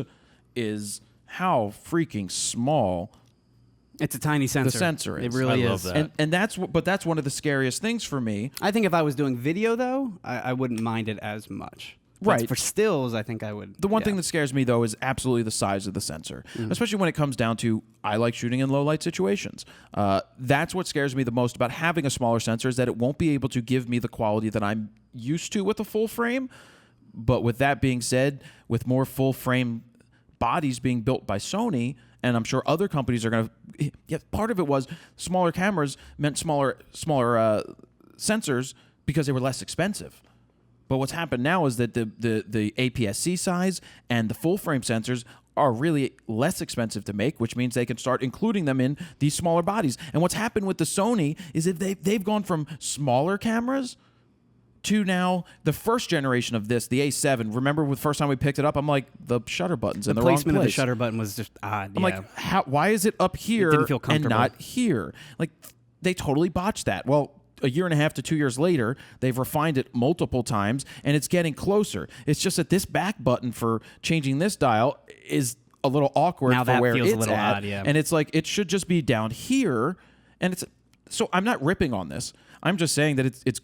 is how freaking small It's a tiny sensor. the sensor is. It really I is. love that. And that's one of the scariest things for me. I think if I was doing video though, I wouldn't mind it as much. But Right. for stills, I think I would. The one thing that scares me, though, is absolutely the size of the sensor, especially when it comes down to I like shooting in low-light situations. That's what scares me the most about having a smaller sensor, is that it won't be able to give me the quality that I'm used to with a full frame. But with that being said, with more full-frame bodies being built by Sony, and I'm sure other companies are going to... Yeah, part of it was smaller cameras meant smaller sensors because they were less expensive. But what's happened now is that the APS-C size and the full-frame sensors are really less expensive to make, which means they can start including them in these smaller bodies. And what's happened with the Sony is that they've gone from smaller cameras to now the first generation of this, the A7. Remember the first time we picked it up, I'm like, the shutter button's in the wrong place. placement of the shutter button was just odd. I'm like, why is it up here didn't feel and comfortable. not here? Like, they totally botched that. Well, a year and a half to 2 years later, they've refined it multiple times, and it's getting closer. It's just that this back button for changing this dial is a little awkward Now for that where feels a it's little at. odd, yeah. And it's like, it should just be down here. And it's so I'm not ripping on this. I'm just saying that it's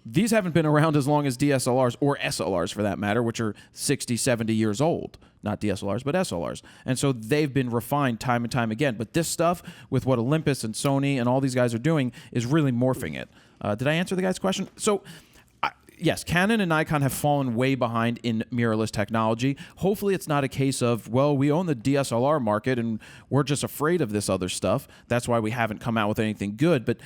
these haven't been around as long as DSLRs or SLRs for that matter, which are 60, 70 years old. Not DSLRs, but SLRs. And so they've been refined time and time again. But this stuff, with what Olympus and Sony and all these guys are doing, is really morphing it. Did I answer the guy's question? So, yes, Canon and Nikon have fallen way behind in mirrorless technology. Hopefully it's not a case of, well, we own the DSLR market and we're just afraid of this other stuff. That's why we haven't come out with anything good. But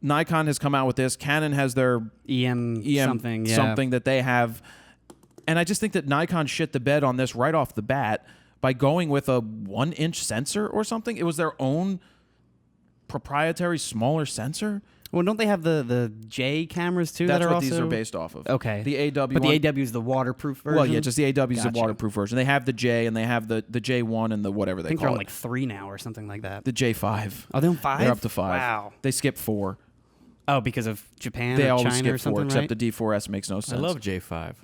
Nikon has come out with this. Canon has their EM something, yeah. something that they have. And I just think that Nikon shit the bed on this right off the bat by going with a 1-inch sensor or something. It was their own proprietary smaller sensor. Well, don't they have the J cameras too? That's that are what also... these are based off of. Okay. The AW But the AW is the waterproof version? Well, yeah, just the AW is the Gotcha. waterproof version. They have the J and they have the J1 and the whatever they I think call they're on it. like 3 now or something like that. The J5. Oh, they're on 5? They're up to 5. Wow. They skip 4. Oh, because of Japan They or always China skip or something, 4, right? except the D4S makes no sense. I love J5.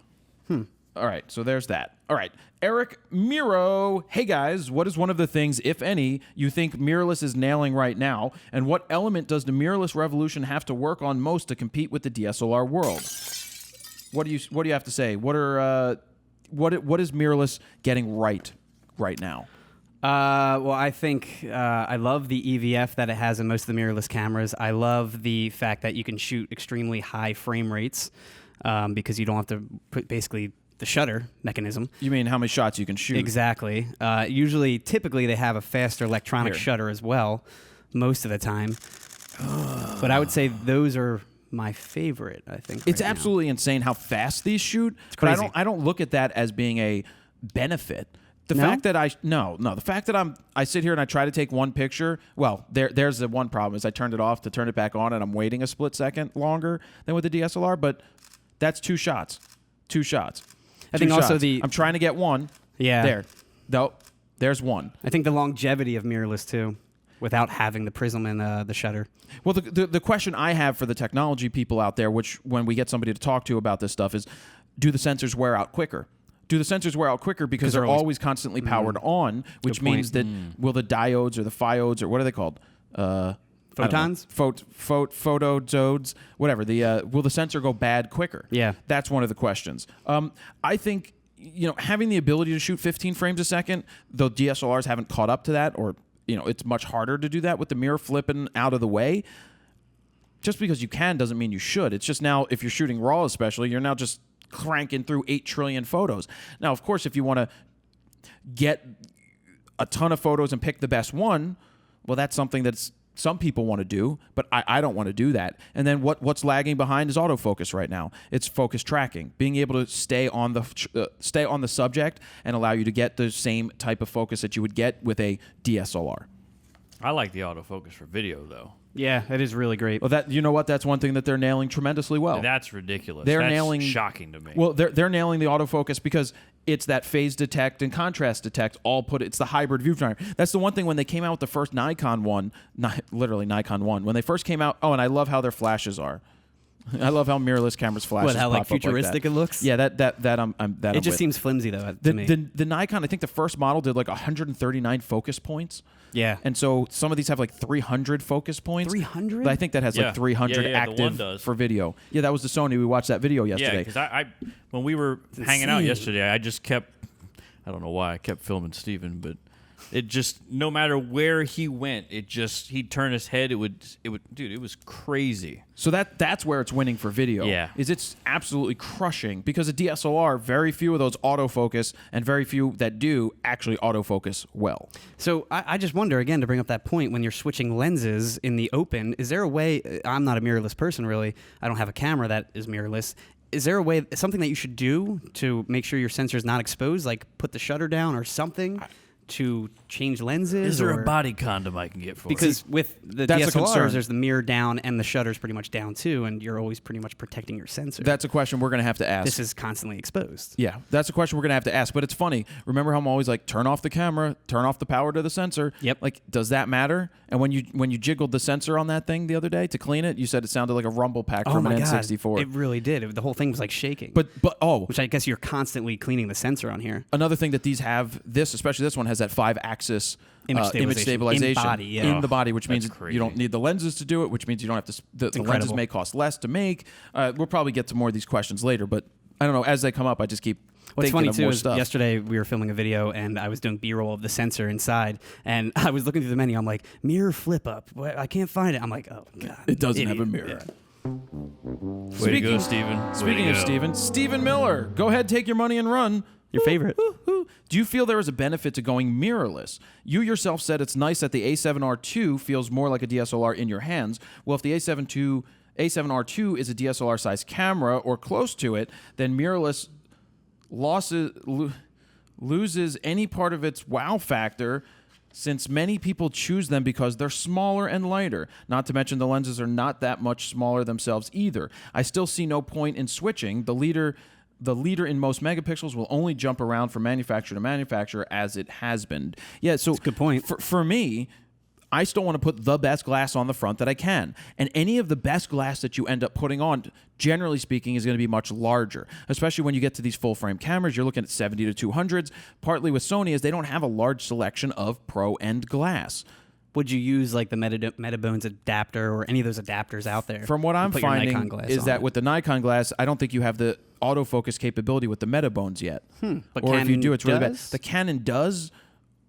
All right, so there's that. All right, Eric Miro. Hey guys, what is one of the things, if any, you think mirrorless is nailing right now, and what element does the mirrorless revolution have to work on most to compete with the DSLR world? What do you have to say? What is mirrorless getting right now? Well, I think I love the EVF that it has in most of the mirrorless cameras. I love the fact that you can shoot extremely high frame rates because you don't have to put basically the shutter mechanism. You mean how many shots you can shoot? Exactly. Typically, they have a faster electronic shutter as well, most of the time. But I would say those are my favorite. I think It's right now. absolutely insane how fast these shoot. It's crazy. But I don't look at that as being a benefit. The No? fact that the fact that I sit here and I try to take one picture. Well, there's the one problem is I turned it off to turn it back on and I'm waiting a split second longer than with the DSLR. But that's 2 shots. 2 shots. I think also I'm trying to get one. Yeah. There. Nope. There's one. I think the longevity of mirrorless too, without having the prism and the shutter. Well, the question I have for the technology people out there, which when we get somebody to talk to about this stuff, is do the sensors wear out quicker? Do the sensors wear out quicker because they're always constantly powered on, which means that will the diodes or the phiodes or what are they called? Photons? Photodiodes, whatever. Will the sensor go bad quicker? Yeah. That's one of the questions. I think having the ability to shoot 15 frames a second, though DSLRs haven't caught up to that, or it's much harder to do that with the mirror flipping out of the way. Just because you can doesn't mean you should. It's just now if you're shooting RAW especially, you're now just cranking through 8 trillion photos. Now, of course, if you want to get a ton of photos and pick the best one, well, that's something that's some people want to do, but I don't want to do that. And then what's lagging behind is autofocus right now. It's focus tracking, being able to stay on the subject and allow you to get the same type of focus that you would get with a DSLR. I like the autofocus for video, though. Yeah, it is really great. Well, that's one thing that they're nailing tremendously well. That's ridiculous. They're That's nailing shocking to me. Well, they're nailing the autofocus because it's that phase detect and contrast detect it's the hybrid viewfinder. That's the one thing when they came out with the first Nikon one, literally Nikon one, when they first came out. Oh, and I love how their flashes are. I love how mirrorless cameras flashes. How pop like up futuristic that. it looks? Yeah, that It just seems flimsy though to me. The Nikon, I think the first model did like 139 focus points. Yeah. And so some of these have like 300 focus points. 300? I think that has like 300 the one active does. for video. Yeah, that was the Sony. We watched that video yesterday. Yeah, because I when we were hanging out yesterday, I just kept, I don't know why, I kept filming Steven, but it just, no matter where he went, he'd turn his head, it would, dude, it was crazy. So that's where it's winning for video. Yeah. It's absolutely crushing because a DSLR, very few of those autofocus and very few that do actually autofocus well. So I just wonder, again, to bring up that point, when you're switching lenses in the open, is there a way, I'm not a mirrorless person really, I don't have a camera that is mirrorless, is there a way, something that you should do to make sure your sensor is not exposed, like put the shutter down or something to change lenses? Is there or? a body condom I can get for Because with the That's a concern. DSLRs, there's the mirror down and the shutter's pretty much down too, and you're always pretty much protecting your sensor. That's a question we're going to have to ask. This is constantly exposed. Yeah, that's a question we're going to have to ask. But it's funny. Remember how I'm always like, turn off the camera, turn off the power to the sensor. Yep. Like, does that matter? And when you jiggled the sensor on that thing the other day to clean it, you said it sounded like a rumble pack from an N64. It really did. The whole thing was like shaking. But which I guess you're constantly cleaning the sensor on here. another thing that these have, especially this one, has has that 5-axis Image image stabilization. stabilization in the body, which means crazy. you don't need the lenses to do it, which means you don't have to. The lenses incredible. may cost less to make. We'll probably get to more of these questions later, but I don't know. As they come up, I just keep What's thinking funny of too more is stuff. yesterday we were filming a video and I was doing B-roll of the sensor inside, and I was looking through the menu. I'm like, mirror flip up. I can't find it. I'm like, oh god, It doesn't have a idiot. mirror. Yeah. Way to go, Steven. Speaking of Steven Miller, go ahead, take your money and run. Your favorite? Do you feel there is a benefit to going mirrorless? You yourself said it's nice that the A7R2 feels more like a DSLR in your hands. Well, if the A7R2 is a DSLR-sized camera or close to it, then mirrorless loses any part of its wow factor, since many people choose them because they're smaller and lighter. Not to mention the lenses are not that much smaller themselves either. I still see no point in switching. The leader in most megapixels will only jump around from manufacturer to manufacturer as it has been. Yeah, so good point. For me, I still want to put the best glass on the front that I can. And any of the best glass that you end up putting on, generally speaking, is going to be much larger, especially when you get to these full-frame cameras. You're looking at 70 to 200s. Partly with Sony is they don't have a large selection of pro-end glass. Would you use like the Metabones adapter or any of those adapters out there? From what I'm Put your Nikon finding glass is on that it? with the Nikon glass, I don't think you have the autofocus capability with the Metabones yet. But Or if you Canon do, it's really bad. does? The Canon does,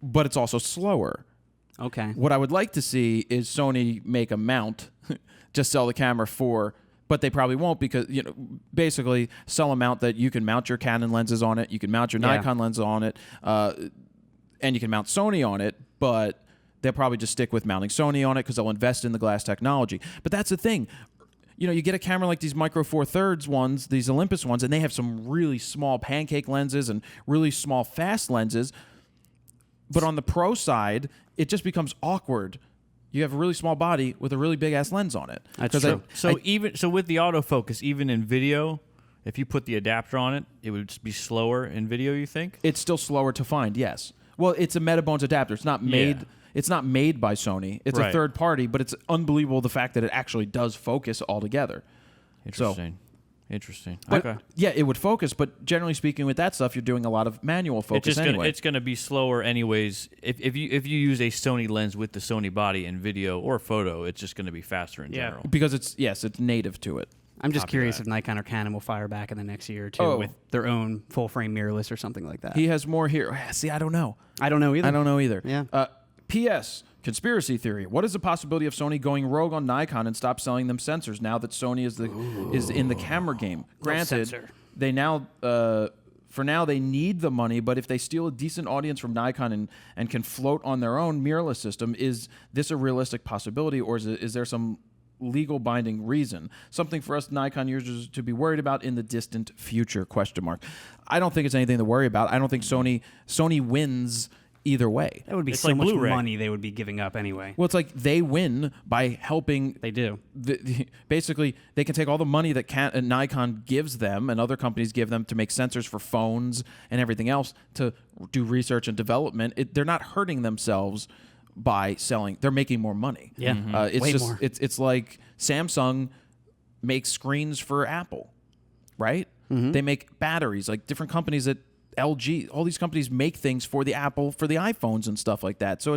but it's also slower. Okay. What I would like to see is Sony make a mount, just sell the camera for, but they probably won't because, basically sell a mount that you can mount your Canon lenses on it, you can mount your Yeah. Nikon lenses on it, and you can mount Sony on it, but they'll probably just stick with mounting Sony on it because they'll invest in the glass technology. But that's the thing. You get a camera like these Micro Four Thirds ones, these Olympus ones, and they have some really small pancake lenses and really small fast lenses. But on the pro side, it just becomes awkward. You have a really small body with a really big ass lens on it. That's 'Cause true. So with the autofocus, even in video, if you put the adapter on it, it would just be slower in video, you think? It's still slower to find. Yes. Well, it's a Metabones adapter. It's not made. Yeah. It's not made by Sony. It's a Right. third party, but it's unbelievable the fact that it actually does focus altogether. Interesting. But Okay. yeah, it would focus, but generally speaking, with that stuff, you're doing a lot of manual focus anyway. It's gonna be slower anyways. If you use a Sony lens with the Sony body in video or photo, it's just gonna be faster in general. because it's native to it. I'm just Copy curious that. if Nikon or Canon will fire back in the next year or two Oh. with their own full-frame mirrorless or something like that. He has more here. See, I don't know. I don't know either. I don't know either. Yeah. P.S. Conspiracy theory. What is the possibility of Sony going rogue on Nikon and stop selling them sensors now that Sony is in the camera game? Granted, sensor. they now for now they need the money, but if they steal a decent audience from Nikon and can float on their own mirrorless system, is this a realistic possibility, or is there some legal binding reason? Something for us Nikon users to be worried about in the distant future? ? I don't think it's anything to worry about. I don't think Sony wins either way. That would be It's so like much Blu-ray. money they would be giving up anyway. Well, it's like they win by helping. They do. Basically, they can take all the money that Nikon gives them and other companies give them to make sensors for phones and everything else to do research and development. They're not hurting themselves by selling. They're making more money. Yeah. It's Way just more. it's like Samsung makes screens for Apple, right? They make batteries, like different companies that LG, all these companies make things for the Apple, for the iPhones and stuff like that. So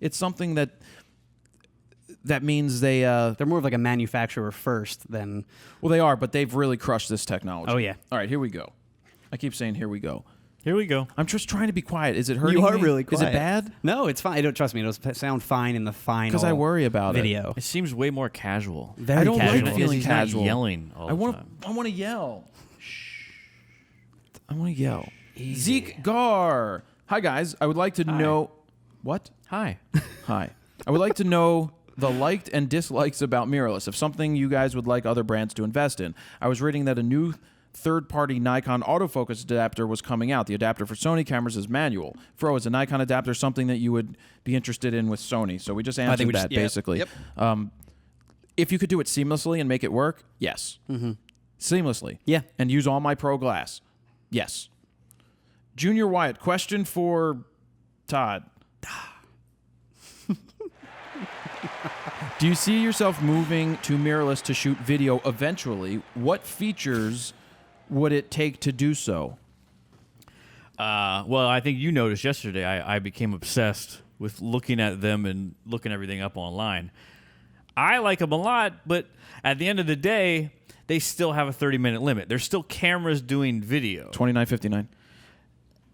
it's something that means They're more of like a manufacturer first than. well, they are, but they've really crushed this technology. Oh, yeah. All right, here we go. I keep saying here we go. Here we go. I'm just trying to be quiet. Is it hurting You are me? really Is quiet. it bad? No, it's fine. Don't trust me. It'll sound fine in the final. Because I worry about video. It seems way more casual. Very I don't casual. like Because feeling he's casual. not yelling all I the want time. to yell. I want to yell. Zeke Gar. Hi guys. I would like to know what? Hi. Hi. I would like to know the liked and dislikes about mirrorless. If something you guys would like other brands to invest in. I was reading that a new third-party Nikon autofocus adapter was coming out. The adapter for Sony cameras is manual. Fro, is a Nikon adapter something that you would be interested in with Sony? So we just answered we that, just- yeah. basically. Yep. If you could do it seamlessly and make it work, yes. Seamlessly. Yeah. And use all my pro glass. Yes. Junior Wyatt, question for Todd. Do you see yourself moving to mirrorless to shoot video eventually? What features would it take to do so? Well, I think you noticed yesterday I became obsessed with looking at them and looking everything up online. I like them a lot, but at the end of the day, they still have a 30-minute limit. There's still cameras doing video. $29.59.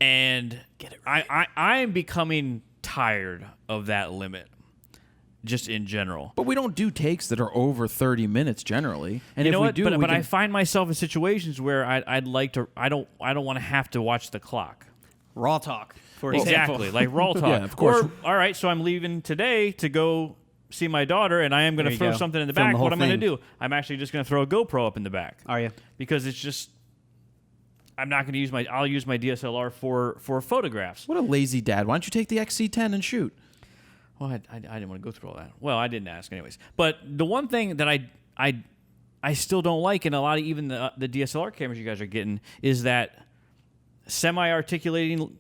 And I am becoming tired of that limit, just in general. But we don't do takes that are over 30 minutes generally. And you if know we what? do, But I find myself in situations where I'd like to. I don't want to have to watch the clock. RAWtalk, for example. Exactly, like RAWtalk. Yeah, of course. Or, all right, so I'm leaving today to go see my daughter, and I am going There to you throw go. something in the Film back. the What whole I'm going to thing. do? I'm actually just going to throw a GoPro up in the back. Are you? Because it's just. I'm not going to use my. I'll use my DSLR for photographs. What a lazy dad. Why don't you take the XC10 and shoot? Well, I didn't want to go through all that. Well, I didn't ask anyways. But the one thing that I still don't like, in a lot of even the DSLR cameras you guys are getting, is that semi-articulating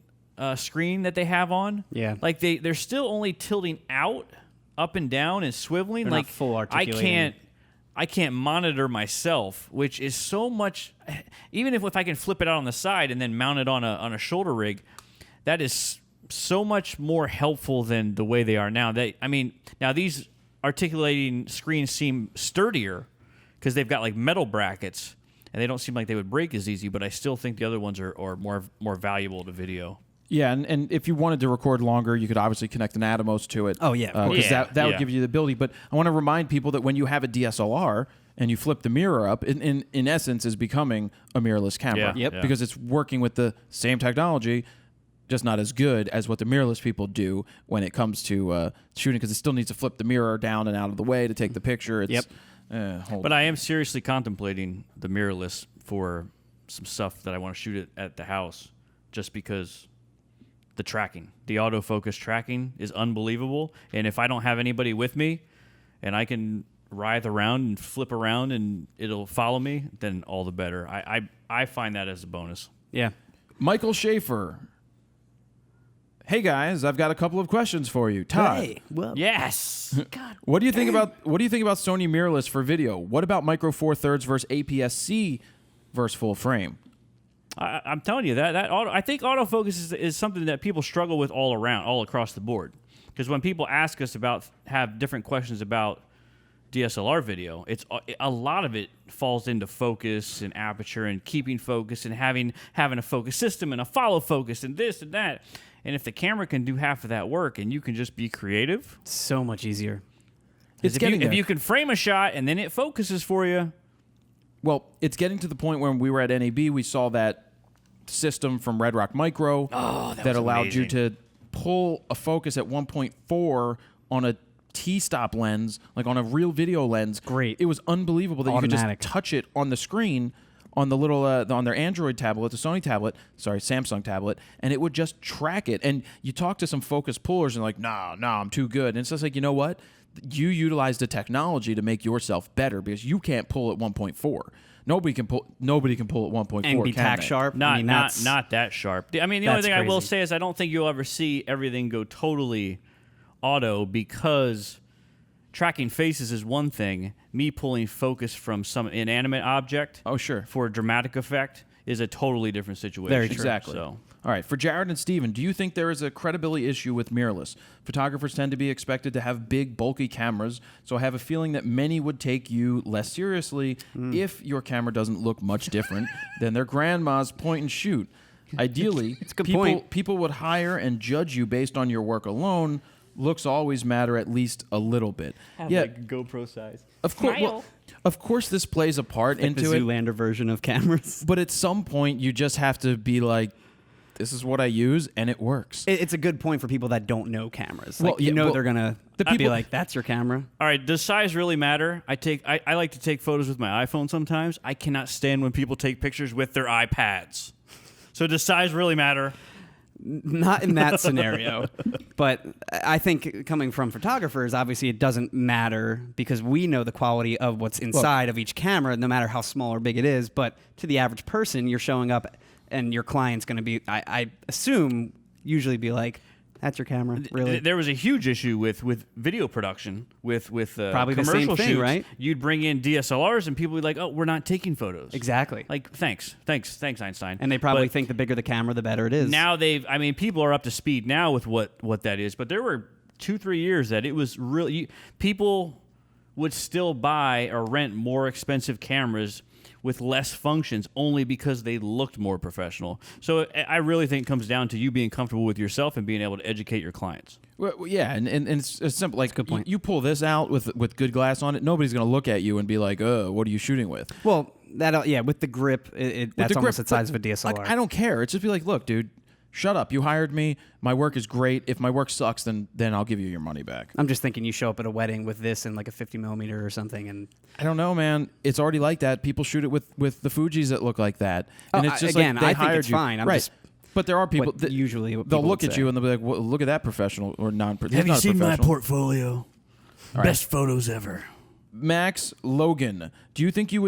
screen that they have on. Yeah. Like they're still only tilting out, up and down, and swiveling. They're like not full articulating. I can't monitor myself, which is so much. Even if I can flip it out on the side and then mount it on a shoulder rig, that is so much more helpful than the way they are now. Now these articulating screens seem sturdier because they've got like metal brackets, and they don't seem like they would break as easy. But I still think the other ones are more valuable to video. Yeah, and if you wanted to record longer, you could obviously connect an Atomos to it. Oh, yeah, of course. Because Yeah, that would yeah. give you the ability. But I want to remind people that when you have a DSLR and you flip the mirror up, in essence is becoming a mirrorless camera. Yeah, Yep. yeah. Because it's working with the same technology, just not as good as what the mirrorless people do when it comes to shooting, because it still needs to flip the mirror down and out of the way to take the picture. It's, But I am seriously contemplating the mirrorless for some stuff that I want to shoot at the house, just because the tracking, the autofocus tracking is unbelievable. And if I don't have anybody with me and I can writhe around and flip around and it'll follow me, then all the better. I find that as a bonus. Yeah. Michael Schaefer. Hey guys, I've got a couple of questions for you. Todd, Hey, well, Yes. what do you think about Sony mirrorless for video? What about micro four thirds versus APS-C versus full frame? I'm telling you that I think autofocus is something that people struggle with all across the board. Because when people ask us have different questions about DSLR video, it's a lot of it falls into focus and aperture and keeping focus and having a focus system and a follow focus and this and that. And if the camera can do half of that work and you can just be creative, so much easier. if you can frame a shot and then it focuses for you. Well, it's getting to the point where we were at NAB, we saw that system from Red Rock Micro that allowed you to pull a focus at 1.4 on a T-stop lens, like on a real video lens. Great. It was unbelievable that you Automatic. could just touch it on the screen on the little on their Android tablet, the Samsung tablet, and it would just track it. And you talk to some focus pullers and like, no, I'm too good. And it's just like, you know what? You utilize the technology to make yourself better because you can't pull at 1.4. Nobody can pull at 1.4 And be can tack they? sharp. Not that's that sharp. I mean, the only that's thing I will crazy. say is I don't think you'll ever see everything go totally auto, because tracking faces is one thing. Me pulling focus from some inanimate object Oh, sure. for a dramatic effect is a totally different situation. Very true. Exactly. So All right, for Jared and Steven, do you think there is a credibility issue with mirrorless? Photographers tend to be expected to have big, bulky cameras, so I have a feeling that many would take you less seriously if your camera doesn't look much different than their grandma's point and shoot. Ideally, a good point. people would hire and judge you based on your work alone. Looks always matter at least a little bit. GoPro size. Of course. Well, of course, this plays a part like the into it. Zoolander version of cameras. But at some point, you just have to be like, this is what I use, and it works. It's a good point for people that don't know cameras. Like, Well, yeah, they're gonna the be people- like, "That's your camera." All right, does size really matter? I like to take photos with my iPhone sometimes. I cannot stand when people take pictures with their iPads. So does size really matter? Not in that scenario, but I think coming from photographers, obviously it doesn't matter because we know the quality of what's inside of each camera, no matter how small or big it is. But to the average person, you're showing up and your client's going to be, I assume, usually be like, That's your camera, really? There was a huge issue with video production, with Probably the commercial same thing, shoots. right? You'd bring in DSLRs, and people would be like, "Oh, we're not taking photos." Exactly. Like, thanks, Einstein. And they probably But think the bigger the camera, the better it is. now people are up to speed now with what that is. But there were 2-3 years that it was really people would still buy or rent more expensive cameras with less functions only because they looked more professional. So I really think it comes down to you being comfortable with yourself and being able to educate your clients. Well, yeah, and it's simple. Like, good point. You pull this out with good glass on it, nobody's going to look at you and be like, what are you shooting with? Well, with the grip, that's almost the size of a DSLR. Like, I don't care. It's just be like, look, dude, shut up. You hired me. My work is great. If my work sucks, then I'll give you your money back. I'm just thinking you show up at a wedding with this and like a 50 millimeter or something, and I don't know, man. It's already like that. People shoot it with the Fujis that look like that, and it's just again, like they I think hired it's you. fine. I'm right. just But there are people that usually what they'll people look would at say. you and they'll be like, well, look at that professional or non-professional. Have you seen my portfolio? right. Best photos ever. Max Logan, do you think you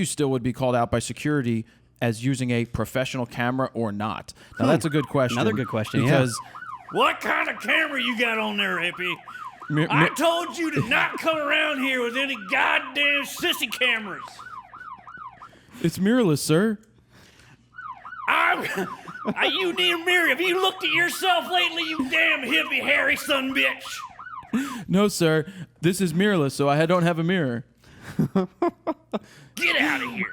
still would be called out by security as using a professional camera or not? Now that's a good question. Another good question, because What kind of camera you got on there, hippie? I told you to not come around here with any goddamn sissy cameras. it's mirrorless, sir. You need a mirror. Have you looked at yourself lately, you damn hippie hairy son bitch? No, sir. This is mirrorless, so I don't have a mirror. Get out of here.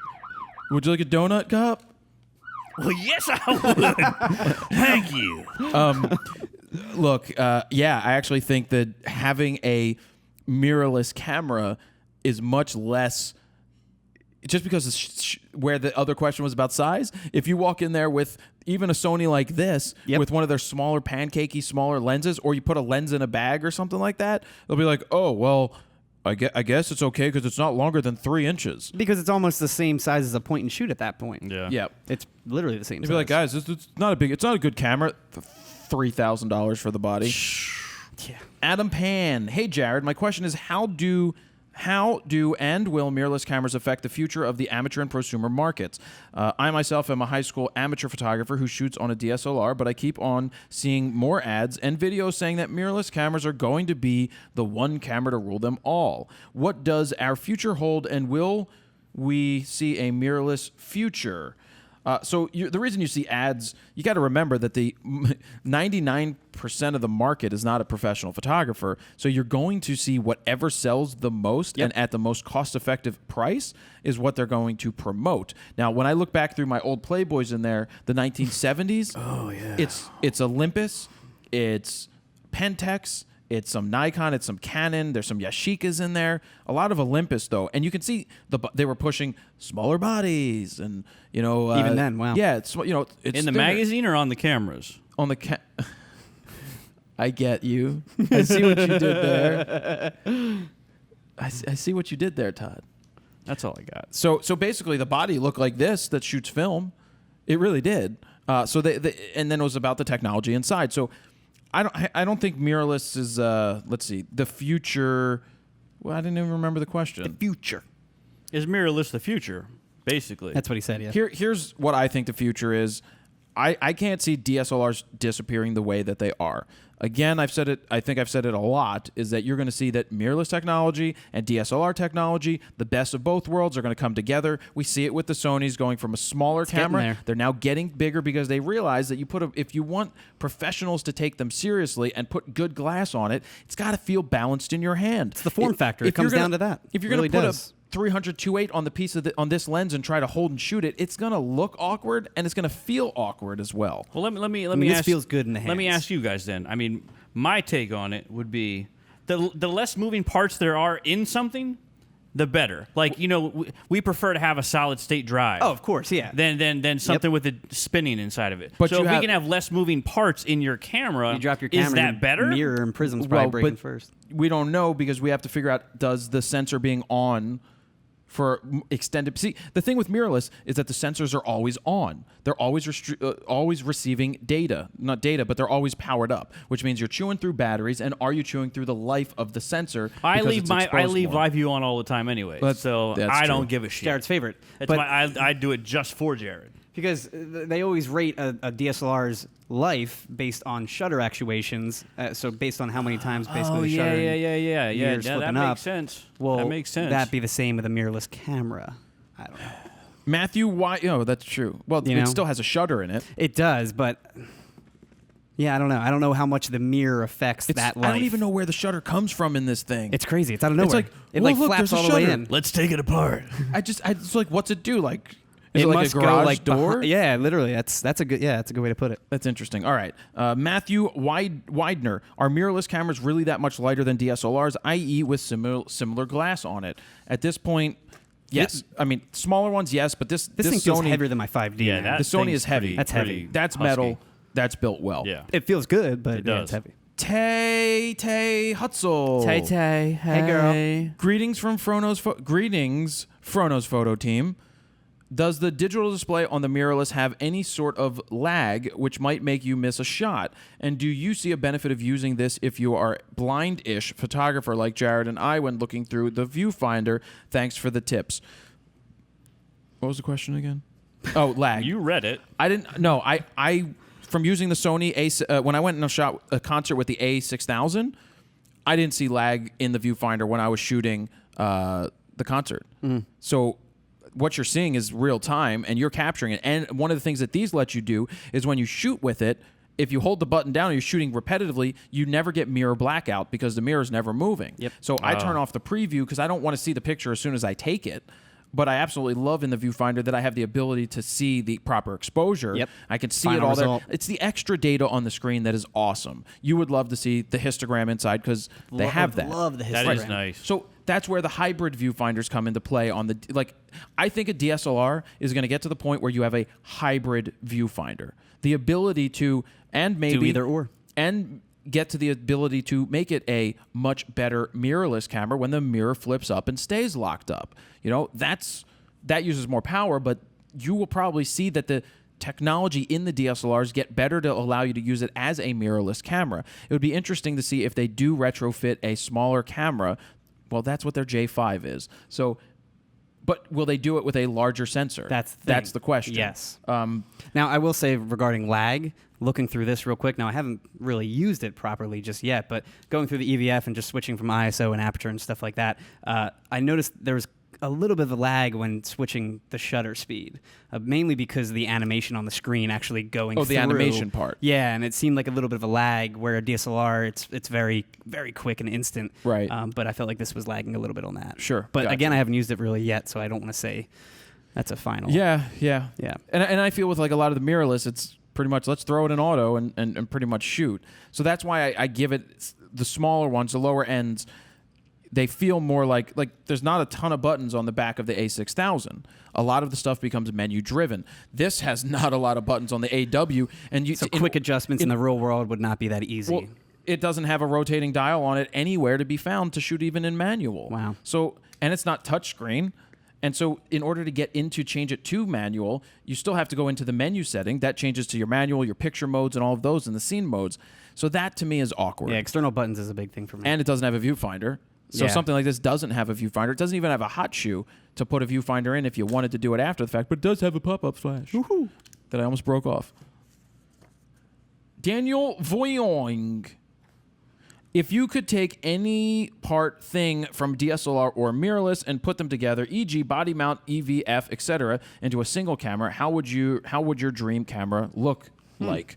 Would you like a donut cup? Well, yes, I would. Thank you. Look, yeah, I actually think that having a mirrorless camera is much less. Just because where the other question was about size, if you walk in there with even a Sony like this, with one of their smaller pancakey, smaller lenses, or you put a lens in a bag or something like that, they'll be like, oh, well, I guess it's okay because it's not longer than 3 inches. Because it's almost the same size as a point and shoot at that point. Yeah. Yeah. It's literally the same You'd size. be like, guys, it's not a good camera. $3,000 for the body. Yeah. Adam Pan. Hey, Jared, my question is how do and will mirrorless cameras affect the future of the amateur and prosumer markets? I myself am a high school amateur photographer who shoots on a DSLR, but I keep on seeing more ads and videos saying that mirrorless cameras are going to be the one camera to rule them all. What does our future hold, and will we see a mirrorless future? So the reason you see ads, you got to remember that the 99% of the market is not a professional photographer. So you're going to see whatever sells the most and at the most cost-effective price is what they're going to promote. Now, when I look back through my old Playboys in there, the 1970s, Oh, yeah. it's Olympus, it's Pentax, it's some Nikon, it's some Canon. There's some Yashicas in there. A lot of Olympus, though, and you can see they were pushing smaller bodies, and Even then, wow. yeah, it's it's In the thinner. magazine or on the cameras? On the I get you. I see what you did there. I see what you did there, Todd. That's all I got. So basically, the body looked like this that shoots film. It really did. So and then it was about the technology inside. So I don't think mirrorless is let's see, the future. Well, I didn't even remember the question. Future. Is mirrorless the future? Basically. That's what he said, yeah. Here's what I think the future is. I can't see DSLRs disappearing the way that they are. Again, I've said it. I think I've said it a lot. Is that you're going to see that mirrorless technology and DSLR technology, the best of both worlds, are going to come together. We see it with the Sonys going from a smaller camera. there. They're now getting bigger because they realize that if you want professionals to take them seriously and put good glass on it, it's got to feel balanced in your hand. It's the form factor. It If you're comes gonna- down to that. If you're It going really to put does. a 300-2.8 on the piece of on this lens and try to hold and shoot it, it's going to look awkward and it's going to feel awkward as well. Well, let me this ask, feels good in the Let me hands. ask you guys then. I mean, my take on it would be the less moving parts there are in something, the better. Like, we prefer to have a solid state drive. Oh, of course, yeah. Than something with it spinning inside of it. But so you if have- we can have less moving parts in your camera, You drop your camera, is that and better? Mirror and prism's probably breaking but first. we don't know because we have to figure out, does the sensor being on for extended... See, the thing with mirrorless is that the sensors are always on. They're always always receiving data. Not data, but they're always powered up, which means you're chewing through batteries, and are you chewing through the life of the sensor? I because leave it's I exposed leave more? live view on all the time anyway. But So that's I true. don't give a shit. Jared's favorite. It's But I do it just for Jared. Because they always rate a DSLR's life based on shutter actuations. So based on how many times basically the shutter yeah. mirror's That flipping makes up. sense. Will that makes sense. that be the same with a mirrorless camera? I don't know. Matthew, why? Oh, that's true. Well, You it know? still has a shutter in it. It does, but yeah, I don't know. I don't know how much the mirror affects that life. I don't even know where the shutter comes from in this thing. It's crazy. It's out of nowhere. It's like, it well, like look, flaps there's a all the way shutter. in. Let's take it apart. it's like, what's it do? Like, is it It like must a garage go like door? Yeah, literally. That's a good way to put it. That's interesting. All right. Matthew Widener. Are mirrorless cameras really that much lighter than DSLRs, i.e. with similar glass on it? At this point, yes. I mean, smaller ones, yes, but this This thing feels heavier than my 5D. Yeah, man. that the Sony thing's is heavy. pretty- That's heavy. That's husky. metal. That's built well. Yeah. It feels good, but It yeah, does. it's heavy. Tay Hutzel. Tay, Hey, girl. Greetings from Greetings, Frono's photo team. Does the digital display on the mirrorless have any sort of lag which might make you miss a shot? And do you see a benefit of using this if you are blind-ish photographer like Jared and I when looking through the viewfinder? Thanks for the tips. What was the question again? Oh, lag. You read it. I didn't. No, I from using the Sony when I went and shot a concert with the A6000, I didn't see lag in the viewfinder when I was shooting the concert. So what you're seeing is real time, and you're capturing it. And one of the things that these let you do is when you shoot with it, if you hold the button down and you're shooting repetitively, you never get mirror blackout because the mirror is never moving. Yep. So I turn off the preview because I don't want to see the picture as soon as I take it. But I absolutely love in the viewfinder that I have the ability to see the proper exposure. Yep. I can see Final it all result. there. It's the extra data on the screen that is awesome. You would love to see the histogram inside because they have that. Love the That histogram. is nice. So that's where the hybrid viewfinders come into play on the I think a DSLR is going to get to the point where you have a hybrid viewfinder. The ability to and maybe Do either or. and get to the ability to make it a much better mirrorless camera when the mirror flips up and stays locked up. You know, that uses more power, but you will probably see that the technology in the DSLRs get better to allow you to use it as a mirrorless camera. It would be interesting to see if they do retrofit a smaller camera. Well, that's what their J5 is. So, but will they do it with a larger sensor? That's the question. Yes. Now, I will say regarding lag, looking through this real quick. Now, I haven't really used it properly just yet, but going through the EVF and just switching from ISO and aperture and stuff like that, I noticed there was a little bit of a lag when switching the shutter speed, mainly because of the animation on the screen actually going through. the animation part. Yeah, and it seemed like a little bit of a lag where a DSLR, it's very, very quick and instant. Right. But I felt like this was lagging a little bit on that. Sure, But gotcha. again, I haven't used it really yet, so I don't want to say that's a final. Yeah. And I feel with like a lot of the mirrorless, it's pretty much let's throw it in auto and pretty much shoot. So that's why I give it the smaller ones, the lower ends. They feel more like there's not a ton of buttons on the back of the A6000. A lot of the stuff becomes menu driven. This has not a lot of buttons on the AW, and So quick adjustments in the real world would not be that easy. Well, it doesn't have a rotating dial on it anywhere to be found to shoot even in manual. Wow. So, and it's not touchscreen. And so in order to get into change it to manual, you still have to go into the menu setting. That changes to your manual, your picture modes, and all of those, and the scene modes. So that to me is awkward. yeah, external buttons is a big thing for me. And it doesn't have a viewfinder. So Yeah. something like this doesn't have a viewfinder. It doesn't even have a hot shoe to put a viewfinder in if you wanted to do it after the fact, but it does have a pop-up flash that I almost broke off. Daniel Voyong. If you could take any part thing from DSLR or mirrorless and put them together, e.g. body mount, EVF, etc., into a single camera, how would your dream camera look like?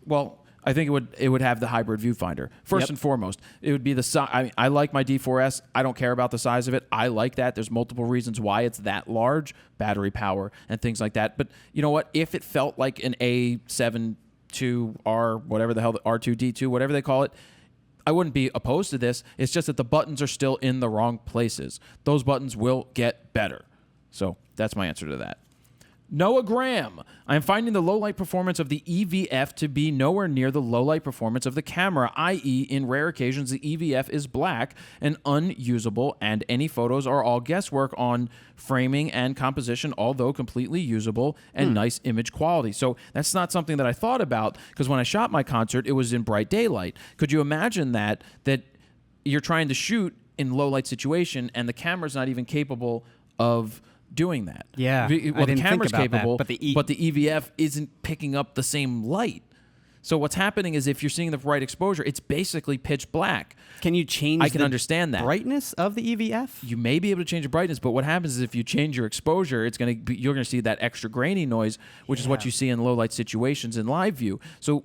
Well, I think it would have the hybrid viewfinder. First and foremost, it would be the size. I like my D4S. I don't care about the size of it. I like that. There's multiple reasons why it's that large, battery power and things like that. But you know what? If it felt like an A7 II R, whatever the hell, the R2D2, whatever they call it, I wouldn't be opposed to this. It's just that the buttons are still in the wrong places. Those buttons will get better. So that's my answer to that. Noah Graham. I'm finding the low light performance of the EVF to be nowhere near the low light performance of the camera, i.e. in rare occasions the EVF is black and unusable and any photos are all guesswork on framing and composition, although completely usable and nice image quality. So that's not something that I thought about because when I shot my concert, it was in bright daylight. Could you imagine that you're trying to shoot in low light situation and the camera's not even capable of doing that. Yeah, Well, I the didn't think camera's about that, capable, but the EVF isn't picking up the same light. So what's happening is if you're seeing the right exposure, it's basically pitch black. Can you change I can understand that. brightness of the EVF? You may be able to change the brightness, but what happens is if you change your exposure, you're going to see that extra grainy noise, which is what you see in low light situations in live view. So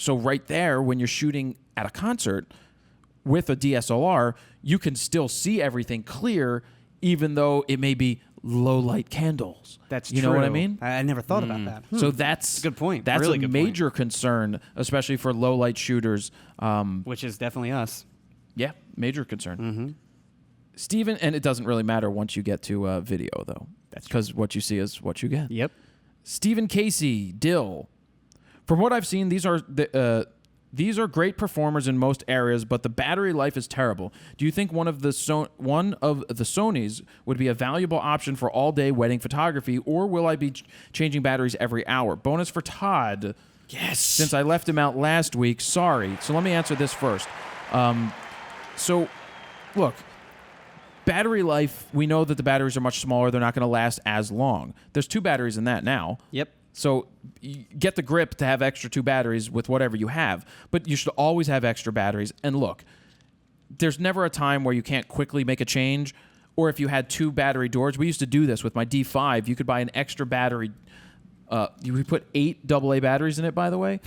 right there, when you're shooting at a concert with a DSLR, you can still see everything clear, even though it may be low light candles. That's you true. know what I mean? I never thought about that. So that's a good point. That's Really a good point. major concern, especially for low light shooters. Which is definitely us. Yeah, major concern. Steven, and it doesn't really matter once you get to video, though. That's because what you see is what you get. Yep. Stephen Casey, Dill. From what I've seen, these are great performers in most areas, but the battery life is terrible. Do you think one of the Sonys would be a valuable option for all-day wedding photography, or will I be changing batteries every hour? Bonus for Todd. Yes. Since I left him out last week, sorry. So let me answer this first. So, look, battery life, we know that the batteries are much smaller. They're not going to last as long. There's 2 batteries in that now. Yep. So you get the grip to have extra 2 batteries with whatever you have, but you should always have extra batteries. And look, there's never a time where you can't quickly make a change, or if you had 2 battery doors. We used to do this with my D5. You could buy an extra battery. We put 8 AA batteries in it, by the way,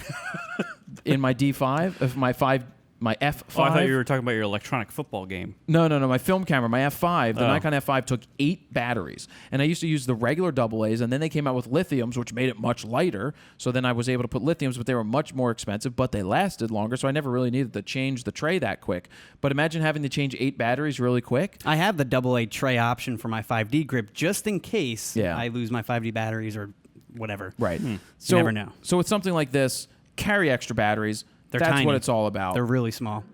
in my D5, of my F5. Oh, I thought you were talking about your electronic football game. No, my film camera, my F5, the Nikon F5 took 8 batteries. And I used to use the regular AAs, and then they came out with lithiums, which made it much lighter. So then I was able to put lithiums, but they were much more expensive, but they lasted longer, so I never really needed to change the tray that quick. But imagine having to change 8 batteries really quick. I have the AA tray option for my 5D grip just in case I lose my 5D batteries or whatever. Right. So, you never know. So with something like this, carry extra batteries. That's tiny. what it's all about. They're really small.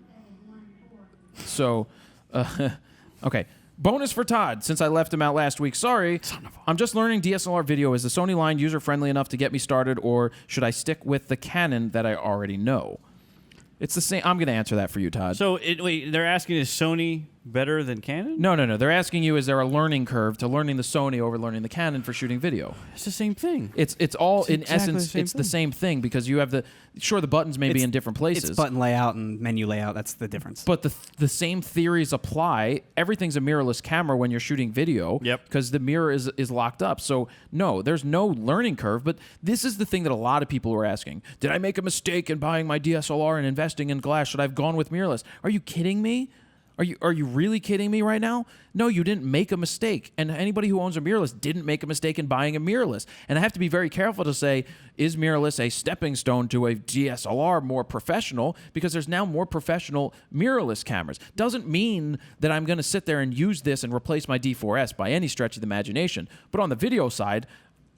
So, okay. Bonus for Todd, since I left him out last week. Sorry. I'm just learning DSLR video. Is the Sony line user-friendly enough to get me started, or should I stick with the Canon that I already know? It's the same. I'm going to answer that for you, Todd. So, wait, they're asking, is Sony better than Canon? No. They're asking you, is there a learning curve to learning the Sony over learning the Canon for shooting video? It's the same thing. It's all, in exactly essence, the it's the same thing, because you have the buttons may be in different places. It's button layout and menu layout. That's the difference. But the same theories apply. Everything's a mirrorless camera when you're shooting video. Yep. Because the mirror is locked up. So no, there's no learning curve. But this is the thing that a lot of people were asking. Did I make a mistake in buying my DSLR and investing in glass? Should I have gone with mirrorless? Are you kidding me? Are you really kidding me right now? No, you didn't make a mistake. And anybody who owns a mirrorless didn't make a mistake in buying a mirrorless. And I have to be very careful to say, is mirrorless a stepping stone to a DSLR more professional? Because there's now more professional mirrorless cameras. Doesn't mean that I'm going to sit there and use this and replace my D4S by any stretch of the imagination. But on the video side,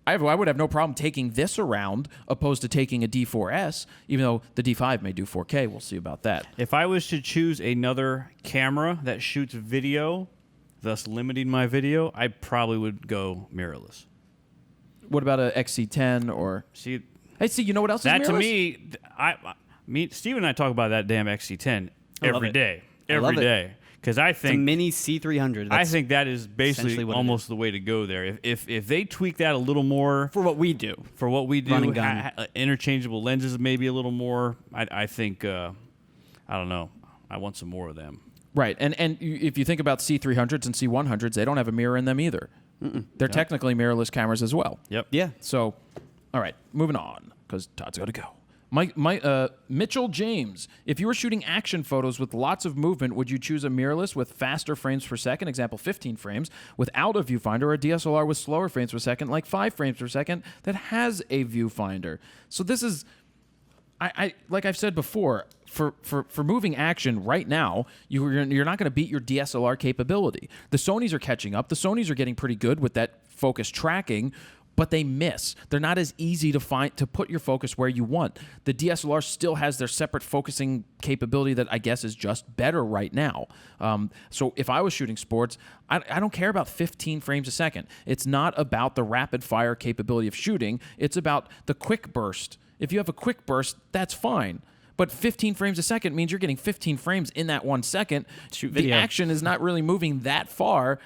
I would have no problem taking this around opposed to taking a D4S, even though the D5 may do 4K. We'll see about that. If I was to choose another camera that shoots video, thus limiting my video, I probably would go mirrorless. What about a XC10 or... See, you know what else that is mirrorless? to me, Steve and I talk about that damn XC10 every day. Every day. Because I It's a think mini C300. I think that is basically essentially what it almost the way to go there. If they tweak that a little more for what we do. Run and gun. Interchangeable lenses maybe a little more. I think I don't know. I want some more of them. Right, and if you think about C300s and C100s, they don't have a mirror in them either. They're technically mirrorless cameras as well. Yep. Yeah. So, all right, moving on, because Todd's got to go. Mitchell James, if you were shooting action photos with lots of movement, would you choose a mirrorless with faster frames per second, example 15 frames, without a viewfinder, or a DSLR with slower frames per second, like 5 frames per second, that has a viewfinder? So this is, I like I've said before, for moving action right now, you're not going to beat your DSLR capability. The Sonys are catching up. The Sonys are getting pretty good with that focus tracking, but they miss. They're not as easy to put your focus where you want. The DSLR still has their separate focusing capability that I guess is just better right now. So if I was shooting sports, I don't care about 15 frames a second. It's not about the rapid fire capability of shooting. It's about the quick burst. If you have a quick burst, that's fine. But 15 frames a second means you're getting 15 frames in that 1 second. Shoot the video. action is not really moving that far.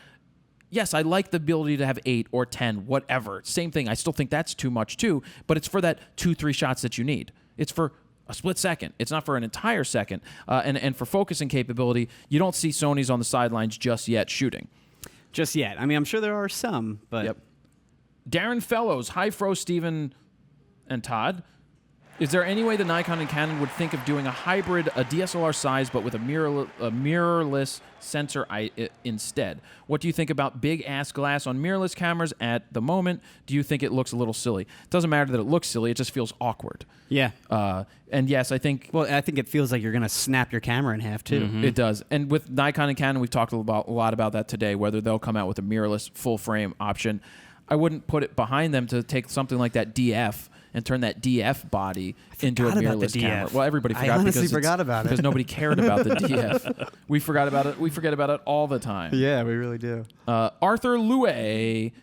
yes, I like the ability to have 8 or 10, whatever. Same thing. I still think that's too much too, but it's for that 2-3 shots that you need. It's for a split second. It's not for an entire second. And for focusing capability, you don't see Sony's on the sidelines just yet shooting. Just yet. I mean, I'm sure there are some, but... Yep. Darren Fellows, hi Fro, Steven, and Todd. Is there any way the Nikon and Canon would think of doing a hybrid, a DSLR size, but with a mirrorless sensor instead? What do you think about big-ass glass on mirrorless cameras at the moment? Do you think it looks a little silly? It doesn't matter that it looks silly. It just feels awkward. Yeah. And yes, I think... Well, I think it feels like you're going to snap your camera in half, too. Mm-hmm. It does. And with Nikon and Canon, we've talked a lot about that today, whether they'll come out with a mirrorless full-frame option. I wouldn't put it behind them to take something like that DF and turn that DF body into a mirrorless camera. Well, everybody forgot forgot about it because nobody cared about the DF. We forgot about it. We forget about it all the time. Yeah, we really do. Arthur Louet,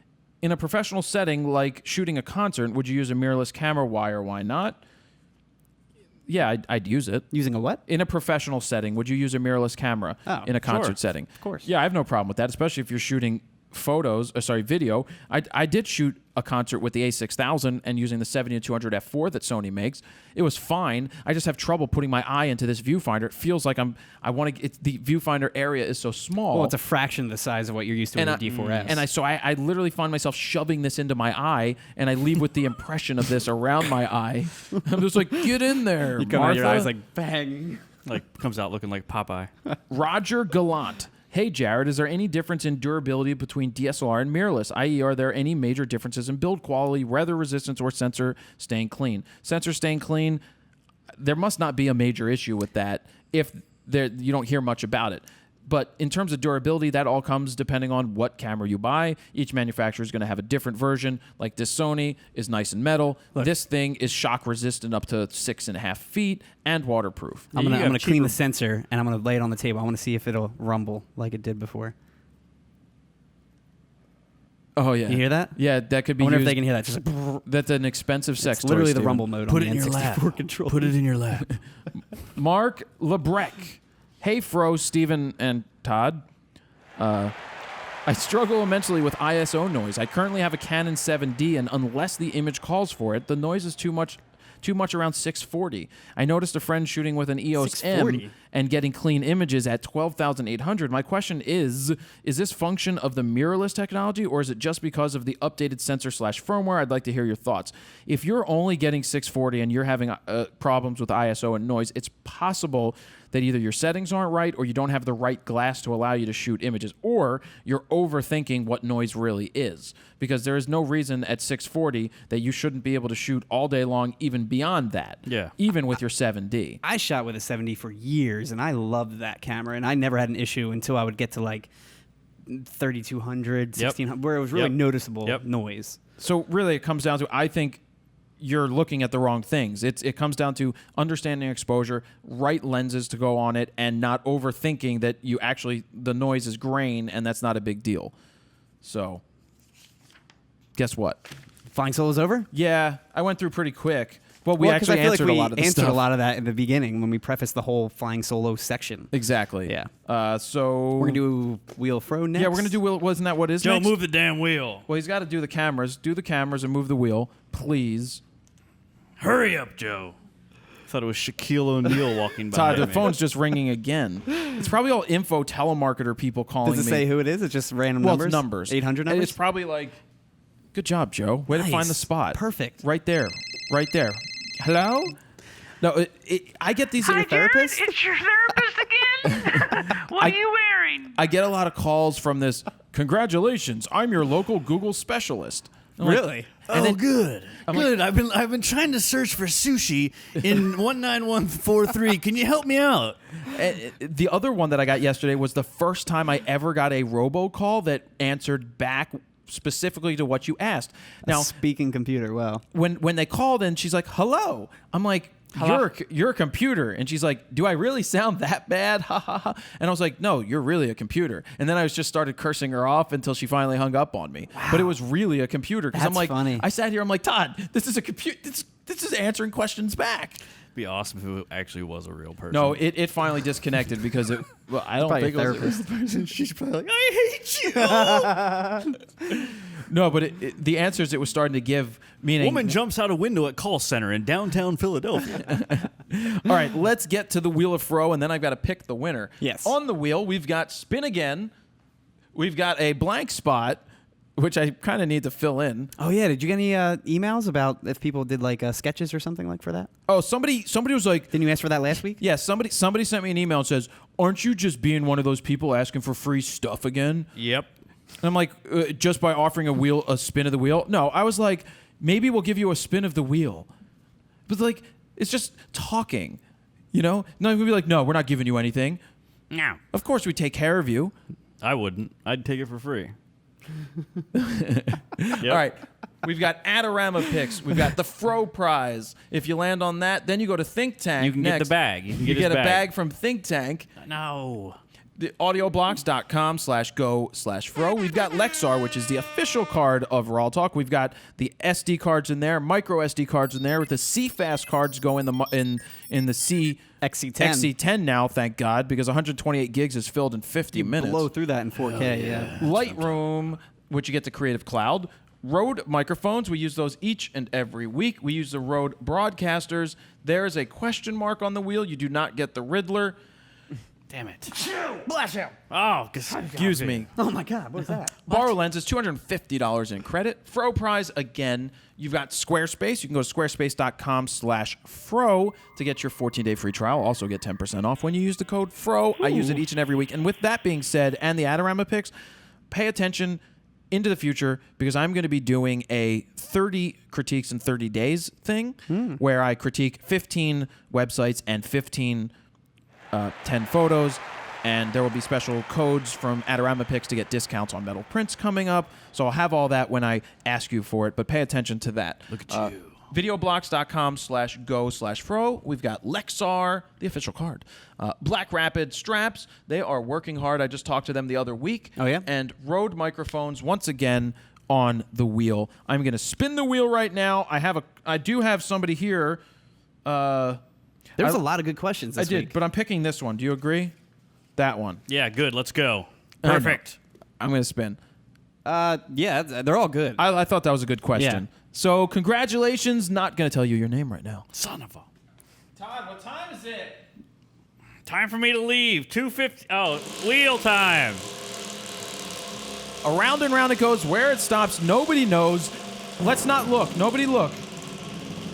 in a professional setting like shooting a concert, would you use a mirrorless camera? Why or why not? Yeah, I'd use it. Using a what? In a professional setting, would you use a mirrorless camera in a concert setting? Of course. Yeah, I have no problem with that, especially if you're shooting video. I did shoot a concert with the A6000 and using the 70-200 f4 that Sony makes. It was fine. I just have trouble putting my eye into this viewfinder. It feels like the viewfinder area is so small. Well, it's a fraction of the size of what you're used to with a D4S. And I literally find myself shoving this into my eye, and I leave with the impression of this around my eye. I'm just like, get in there, you come Martha. out your eyes like bang. Like comes out looking like Popeye. Roger Gallant. Hey, Jared, is there any difference in durability between DSLR and mirrorless? I.e., are there any major differences in build quality, weather resistance, or sensor staying clean? Sensor staying clean, there must not be a major issue with that if you don't hear much about it. But in terms of durability, that all comes depending on what camera you buy. Each manufacturer is going to have a different version. Like this Sony is nice and metal. Look. This thing is shock resistant up to 6.5 feet and waterproof. I'm gonna clean the sensor and I'm gonna lay it on the table. I want to see if it'll rumble like it did before. Oh yeah, you hear that? Yeah, that could be. I wonder used, if they can hear that. Just like, that's an expensive sex it's literally toy, the Steven. rumble mode Put on it the in your N64 lap. controller. Put it in your lap. Mark Lebrec. Hey, Fro, Steven, and Todd. I struggle immensely with ISO noise. I currently have a Canon 7D, and unless the image calls for it, the noise is too much around 640. I noticed a friend shooting with an EOS M and getting clean images at 12,800. My question is this function of the mirrorless technology, or is it just because of the updated sensor/firmware? I'd like to hear your thoughts. If you're only getting 640 and you're having problems with ISO and noise, it's possible that either your settings aren't right or you don't have the right glass to allow you to shoot images, or you're overthinking what noise really is, because there is no reason at 640 that you shouldn't be able to shoot all day long, even beyond that. Yeah. Even with your 7D. I shot with a 7D for years, and I loved that camera, and I never had an issue until I would get to like 3200, 1600, where it was really noticeable noise. So really it comes down to, I think, you're looking at the wrong things. It comes down to understanding exposure, right lenses to go on it, and not overthinking that the noise is grain, and that's not a big deal. So, guess what? Flying Solo's over? Yeah, I went through pretty quick. Well, we 'cause actually I feel answered like we a lot of the answered stuff. a lot of that in the beginning when we prefaced the whole Flying Solo section. Exactly. Yeah. So We're going to do Wheel Fro next? Yeah, we're going to do wheel. Wasn't that what is Joe, next? move the damn wheel. Well, he's got to do the cameras. Do the cameras and move the wheel, please. Hurry up, Joe. Thought it was Shaquille O'Neal walking by. Todd, the phone's just ringing again. It's probably all info telemarketer people calling me. Does it say who it is? It's just random Well, numbers? it's numbers. 800 numbers? It's probably like, good job, Joe. Way to find the spot. Perfect. Right there. Right there. Hello? No, I get these. Hi, Jared. It's your therapist again. What are you wearing? I get a lot of calls from this. Congratulations, I'm your local Google specialist. I'm like, Really? And then- good. Good. I've been trying to search for sushi in 19143. Can you help me out? The other one that I got yesterday was the first time I ever got a robocall that answered back specifically to what you asked. Now, A speaking computer, wow. when they called in, she's like, "Hello." I'm like, You're a computer. And she's like, do I really sound that bad? Ha ha ha. And I was like, no, you're really a computer. And then I just started cursing her off until she finally hung up on me. Wow. But it was really a computer. Because I'm like, funny. I sat here, I'm like, Todd, this is a computer. This is answering questions back. Be awesome if it actually was a real person. No, it finally disconnected because it. Well, I don't Probably think a it was a real therapist. person. She's probably like, I hate you. No, but the answers it was starting to give, meaning. Woman jumps out a window at call center in downtown Philadelphia. All right, let's get to the Wheel of Fro, and then I've got to pick the winner. Yes. On the wheel, we've got spin again. We've got a blank spot, which I kind of need to fill in. Oh yeah, did you get any emails about if people did like sketches or something like for that? Oh, somebody was like, Didn't you ask for that last week? yeah, somebody sent me an email and says, aren't you just being one of those people asking for free stuff again? Yep. And I'm like, just by offering a spin of the wheel? No, I was like, maybe we'll give you a spin of the wheel. But like, it's just talking, you know? No, we'd be like, no, we're not giving you anything. No. Of course we take care of you. I wouldn't. I'd take it for free. Yep. All right. We've got Adorama picks. We've got the Fro prize. If you land on that, then you go to Think Tank. You can get next. the bag. You can You get, get his a bag from Think Tank. No. The audioblocks.com/go/fro. We've got Lexar, which is the official card of RAWtalk. We've got the SD cards in there, micro SD cards in there, with the CFast cards go in the C XC10 now, thank God, because 128 gigs is filled in 50 minutes. Blow through that in 4K. Yeah. Lightroom, which you get to Creative Cloud. Rode microphones, we use those each and every week. We use the Rode Broadcasters. There is a question mark on the wheel. You do not get the Riddler. Damn it. Blast out. Oh, Excuse me. Oh my God, what was that? Borrow lenses, $250 in credit. Fro prize, again, you've got Squarespace. You can go to squarespace.com/fro to get your 14-day free trial. Also get 10% off when you use the code FRO. I use it each and every week. And with that being said, and the Adorama picks, pay attention into the future because I'm going to be doing a 30 critiques in 30 days thing where I critique 15 websites and 10 photos, and there will be special codes from Adorama Picks to get discounts on metal prints coming up. So I'll have all that when I ask you for it, but pay attention to that. Look at you. Videoblocks.com/go/fro. We've got Lexar, the official card. Black Rapid straps. They are working hard. I just talked to them the other week. Oh, yeah? And Rode microphones once again on the wheel. I'm going to spin the wheel right now. I do have somebody here. There was a lot of good questions this I did, week. but I'm picking this one. Do you agree? That one. Yeah, good. Let's go. no. Perfect. I'm going to spin. Yeah, they're all good. I thought that was a good question. Yeah. So congratulations. Not going to tell you your name right now. Son of a. Todd, what time is it? Time for me to leave. 2:50. Oh, wheel time. Around and round it goes. Where it stops, nobody knows. Let's not look. Nobody look.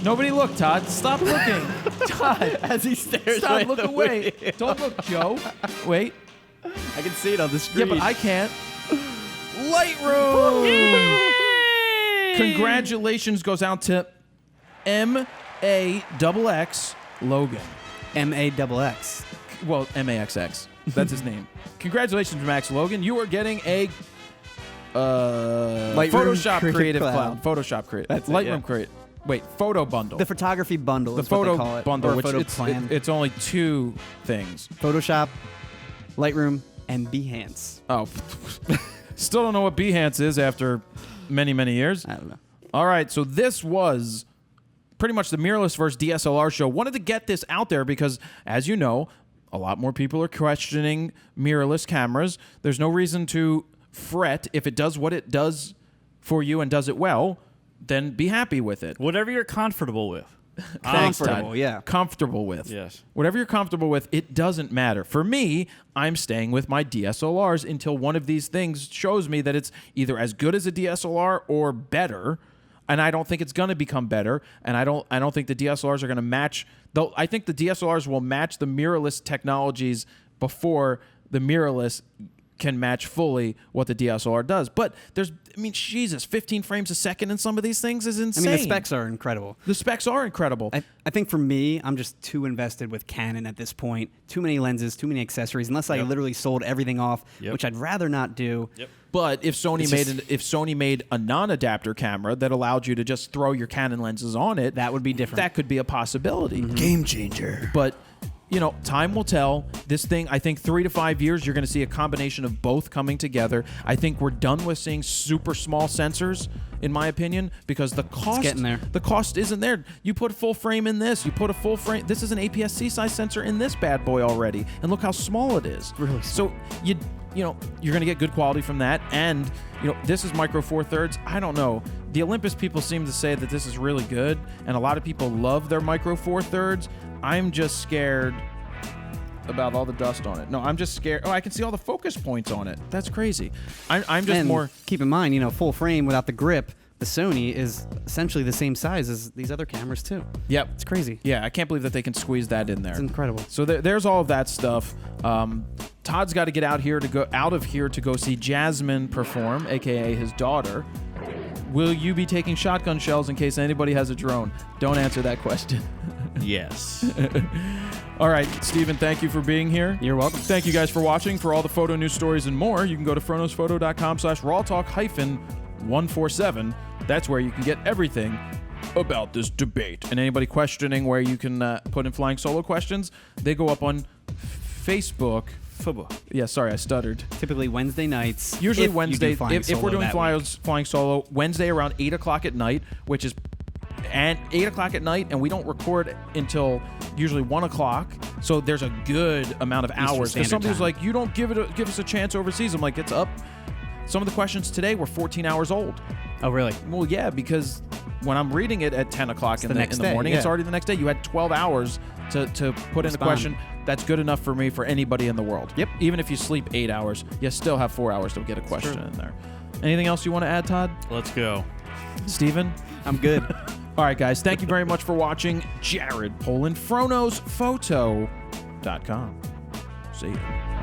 Nobody look, Todd. Stop looking. Todd. As he stares Stop. right Look the away. way. Don't look, Joe. Wait. I can see it on the Yeah, screen. but I can't. Lightroom. Yay! Congratulations goes out to MAXX Logan. MAXX. Well, MAXX. That's his name. Congratulations, Max Logan. You are getting a Photoshop Creative Cloud. Photoshop Creative. That's it, Lightroom yeah. Creative. Wait, photo bundle. The photography bundle The is what photo they call it. bundle, or which photo it's, plan. it's only two things. Photoshop, Lightroom, and Behance. Oh, still don't know what Behance is after many, many years. I don't know. All right, so this was pretty much the Mirrorless vs. DSLR show. Wanted to get this out there because, as you know, a lot more people are questioning mirrorless cameras. There's no reason to fret. If it does what it does for you and does it well, then be happy with it. Whatever you're comfortable with. Thanks, Comfortable, Todd. yeah. Comfortable with. Yes. Whatever you're comfortable with, it doesn't matter. For me, I'm staying with my DSLRs until one of these things shows me that it's either as good as a DSLR or better. And I don't think it's going to become better. And I don't think the DSLRs are going to match. Though I think the DSLRs will match the mirrorless technologies before the mirrorless can match fully what the DSLR does. But Jesus, 15 frames a second in some of these things is I insane. mean, the specs are incredible. The specs are incredible. I think for me, I'm just too invested with Canon at this point. Too many lenses, too many accessories. Unless I literally sold everything off, which I'd rather not do. Yep. But if Sony made a non-adapter camera that allowed you to just throw your Canon lenses on it, That would be different. That could be a possibility. Game changer. But time will tell. This thing, I think 3 to 5 years, you're going to see a combination of both coming together. I think we're done with seeing super small sensors, in my opinion, because the cost, getting there. The cost isn't there. You put full frame in this. You put a full frame. This is an APS-C size sensor in this bad boy already, and look how small it is. Really small. So you're going to get good quality from that, and this is micro Four Thirds. I don't know. The Olympus people seem to say that this is really good, and a lot of people love their micro Four Thirds. I'm just scared about all the dust on it. No, I'm just scared. Oh, I can see all the focus points on it. That's crazy. I'm just and more. Keep in mind, full frame without the grip. The Sony is essentially the same size as these other cameras too. Yep, it's crazy. Yeah, I can't believe that they can squeeze that in there. It's incredible. So there's all of that stuff. Todd's got to get out of here to go see Jasmine perform, aka his daughter. Will you be taking shotgun shells in case anybody has a drone? Don't answer that question. Yes. All right, Steven, thank you for being here. You're welcome. Thank you guys for watching. For all the photo news stories and more, you can go to fronosphoto.com/rawtalk-147. That's where you can get everything about this debate. And anybody questioning where you can put in Flying Solo questions, they go up on Facebook. Yeah, sorry, I stuttered. Typically Wednesday nights. Usually if Wednesday. you do If we're doing Flying Flying Solo, Wednesday around 8 o'clock at night, which is and 8 o'clock at night, and we don't record until usually 1 o'clock. So there's a good amount of hours. Because somebody's like, you don't give us a chance overseas. I'm like, it's up. Some of the questions today were 14 hours old. Oh, really? Well, yeah, because when I'm reading it at 10 o'clock in the morning, it's already the next day. You had 12 hours to put in a question. That's good enough for me for anybody in the world. Yep. Even if you sleep 8 hours, you still have 4 hours to get a question in there. Anything else you want to add, Todd? Let's go. Steven? I'm good. All right, guys. Thank you very much for watching. Jared Poland, FronosPhoto.com. See you.